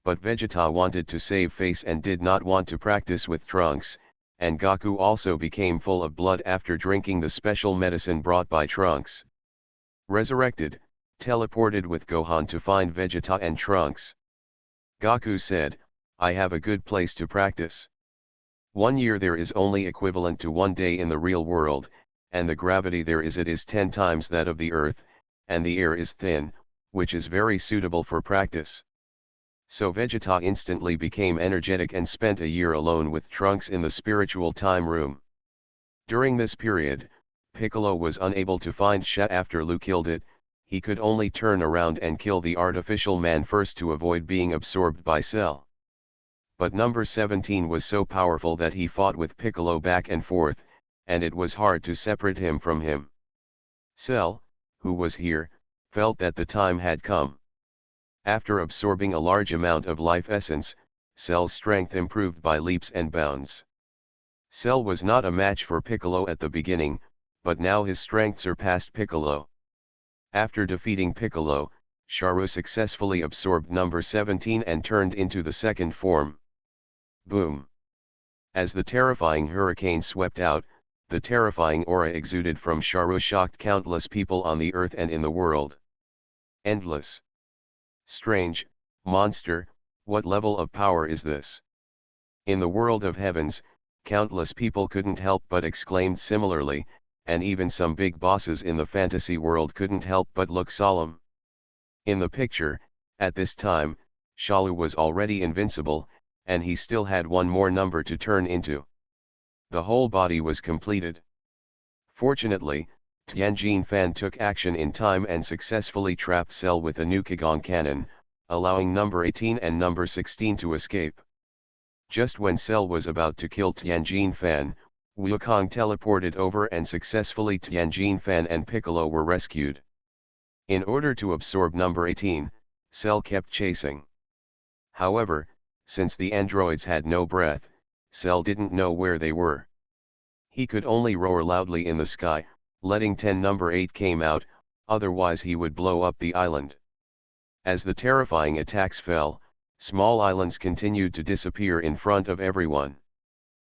But Vegeta wanted to save face and did not want to practice with Trunks, and Goku also became full of blood after drinking the special medicine brought by Trunks. Resurrected, teleported with Gohan to find Vegeta and Trunks. Goku said, I have a good place to practice. 1 year there is only equivalent to 1 day in the real world, and the gravity there is 10 times that of the earth, and the air is thin, which is very suitable for practice. So Vegeta instantly became energetic and spent a year alone with Trunks in the spiritual time room. During this period, Piccolo was unable to find Sha after Lu killed it. He could only turn around and kill the artificial man first to avoid being absorbed by Cell. But number 17 was so powerful that he fought with Piccolo back and forth, and it was hard to separate him from him. Cell, who was here, felt that the time had come. After absorbing a large amount of life essence, Cell's strength improved by leaps and bounds. Cell was not a match for Piccolo at the beginning, but now his strength surpassed Piccolo. After defeating Piccolo, Sharu successfully absorbed number 17 and turned into the second form. Boom! As the terrifying hurricane swept out, the terrifying aura exuded from Sharu shocked countless people on the earth and in the world. Endless. Strange, monster, what level of power is this? In the world of heavens, countless people couldn't help but exclaim similarly, and even some big bosses in the fantasy world couldn't help but look solemn. In the picture, at this time, Shalu was already invincible, and he still had one more number to turn into. The whole body was completed. Fortunately, Tianjin Fan took action in time and successfully trapped Cell with a Nukagon cannon, allowing number 18 and number 16 to escape. Just when Cell was about to kill Tianjin Fan, Wukong teleported over and successfully Tianjin Fan and Piccolo were rescued. In order to absorb number 18, Cell kept chasing. However, since the androids had no breath, Cell didn't know where they were. He could only roar loudly in the sky, letting 10 number 8 came out, otherwise he would blow up the island. As the terrifying attacks fell, small islands continued to disappear in front of everyone.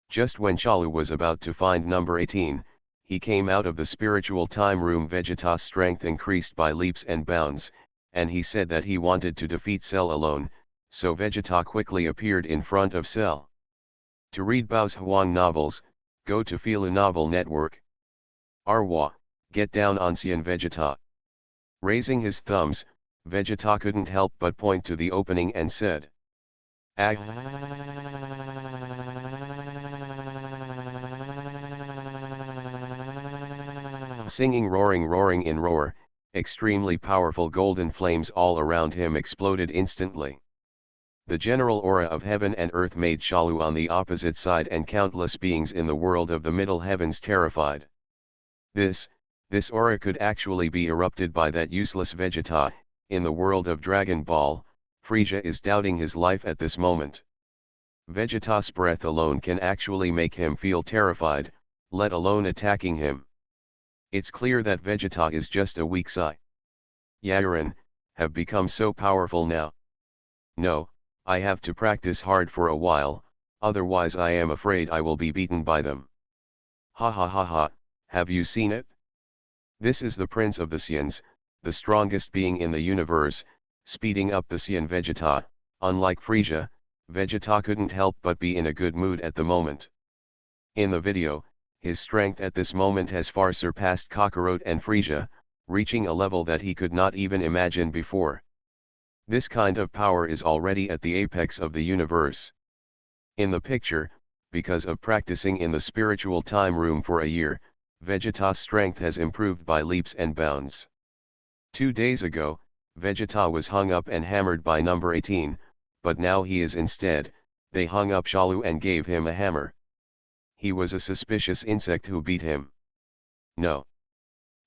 Just when Chalu was about to find number 18, he came out of the spiritual time room. Vegeta's strength increased by leaps and bounds, and he said that he wanted to defeat Cell alone, so Vegeta quickly appeared in front of Cell. To read Bao's Huang novels, go to Fila Novel Network. Arwa, get down on Xian Vegeta. Raising his thumbs, Vegeta couldn't help but point to the opening and said, Ag. Singing roaring in roar, extremely powerful golden flames all around him exploded instantly. The general aura of heaven and earth made Shalu on the opposite side and countless beings in the world of the middle heavens terrified. This aura could actually be erupted by that useless Vegeta. In the world of Dragon Ball, Frieza is doubting his life at this moment. Vegeta's breath alone can actually make him feel terrified, let alone attacking him. It's clear that Vegeta is just a weak Saiyan, have become so powerful now. No, I have to practice hard for a while, otherwise I am afraid I will be beaten by them. Ha ha ha ha, have you seen it? This is the Prince of the Saiyans, the strongest being in the universe, speeding up the Saiyan Vegeta. Unlike Frieza, Vegeta couldn't help but be in a good mood at the moment. In the video, his strength at this moment has far surpassed Kakarot and Frieza, reaching a level that he could not even imagine before. This kind of power is already at the apex of the universe. In the picture, because of practicing in the spiritual time room for a year, Vegeta's strength has improved by leaps and bounds. 2 days ago, Vegeta was hung up and hammered by number 18, but now he is instead, they hung up Shalu and gave him a hammer. He was a suspicious insect who beat him. No.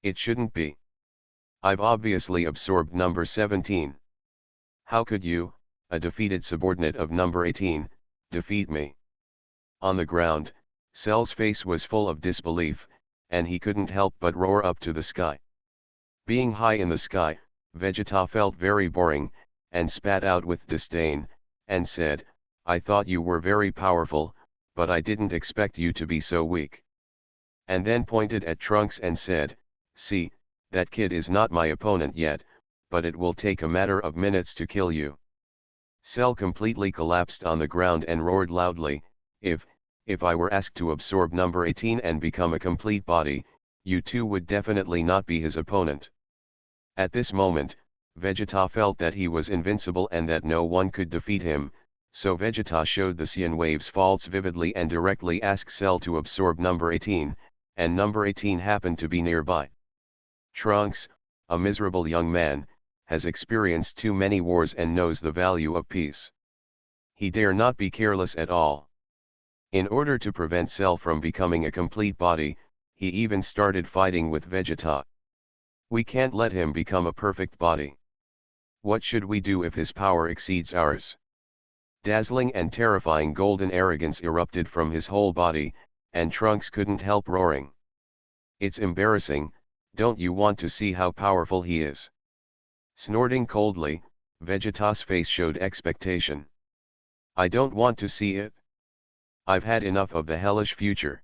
It shouldn't be. I've obviously absorbed number 17. How could you, a defeated subordinate of number 18, defeat me? On the ground, Cell's face was full of disbelief, and he couldn't help but roar up to the sky. Being high in the sky, Vegeta felt very boring, and spat out with disdain, and said, I thought you were very powerful, but I didn't expect you to be so weak. And then pointed at Trunks and said, see, that kid is not my opponent yet, but it will take a matter of minutes to kill you. Cell completely collapsed on the ground and roared loudly, if I were asked to absorb number 18 and become a complete body, you two would definitely not be his opponent. At this moment, Vegeta felt that he was invincible and that no one could defeat him, so Vegeta showed the Cyan waves faults vividly and directly asked Cell to absorb number 18, and number 18 happened to be nearby. Trunks, a miserable young man, has experienced too many wars and knows the value of peace. He dare not be careless at all. In order to prevent Cell from becoming a complete body, he even started fighting with Vegeta. We can't let him become a perfect body. What should we do if his power exceeds ours? Dazzling and terrifying golden arrogance erupted from his whole body, and Trunks couldn't help roaring. It's embarrassing, don't you want to see how powerful he is? Snorting coldly, Vegeta's face showed expectation. I don't want to see it. I've had enough of the hellish future.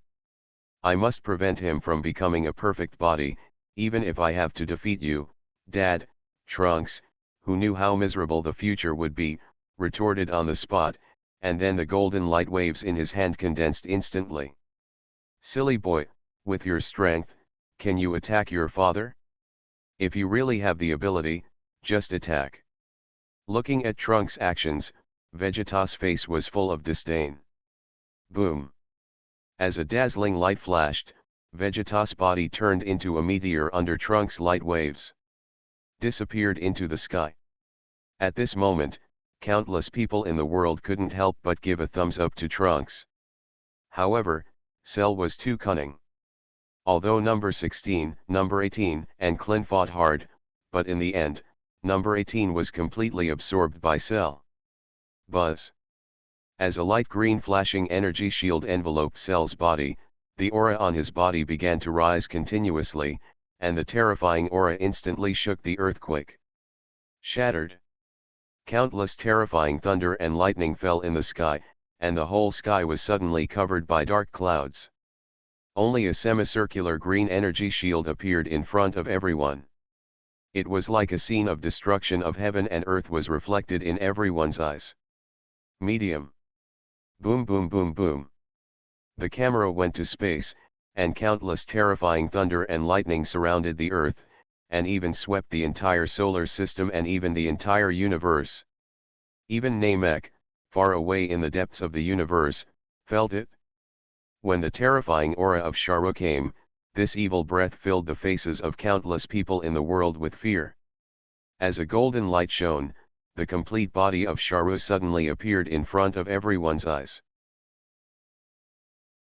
I must prevent him from becoming a perfect body, even if I have to defeat you, Dad. Trunks, who knew how miserable the future would be, retorted on the spot, and then the golden light waves in his hand condensed instantly. Silly boy, with your strength, can you attack your father? If you really have the ability, just attack. Looking at Trunks' actions, Vegeta's face was full of disdain. Boom! As a dazzling light flashed, Vegeta's body turned into a meteor under Trunks' light waves. Disappeared into the sky. At this moment, countless people in the world couldn't help but give a thumbs up to Trunks. However, Cell was too cunning. Although number 16, number 18, and Clin fought hard, but in the end, number 18 was completely absorbed by Cell. Buzz. As a light green flashing energy shield enveloped Cell's body, the aura on his body began to rise continuously, and the terrifying aura instantly shook the earthquake. Shattered. Countless terrifying thunder and lightning fell in the sky, and the whole sky was suddenly covered by dark clouds. Only a semicircular green energy shield appeared in front of everyone. It was like a scene of destruction of heaven and earth was reflected in everyone's eyes. Medium. Boom boom boom boom. The camera went to space, and countless terrifying thunder and lightning surrounded the Earth, and even swept the entire solar system and even the entire universe. Even Namek, far away in the depths of the universe, felt it. When the terrifying aura of Sharu came, this evil breath filled the faces of countless people in the world with fear. As a golden light shone, the complete body of Sharu suddenly appeared in front of everyone's eyes.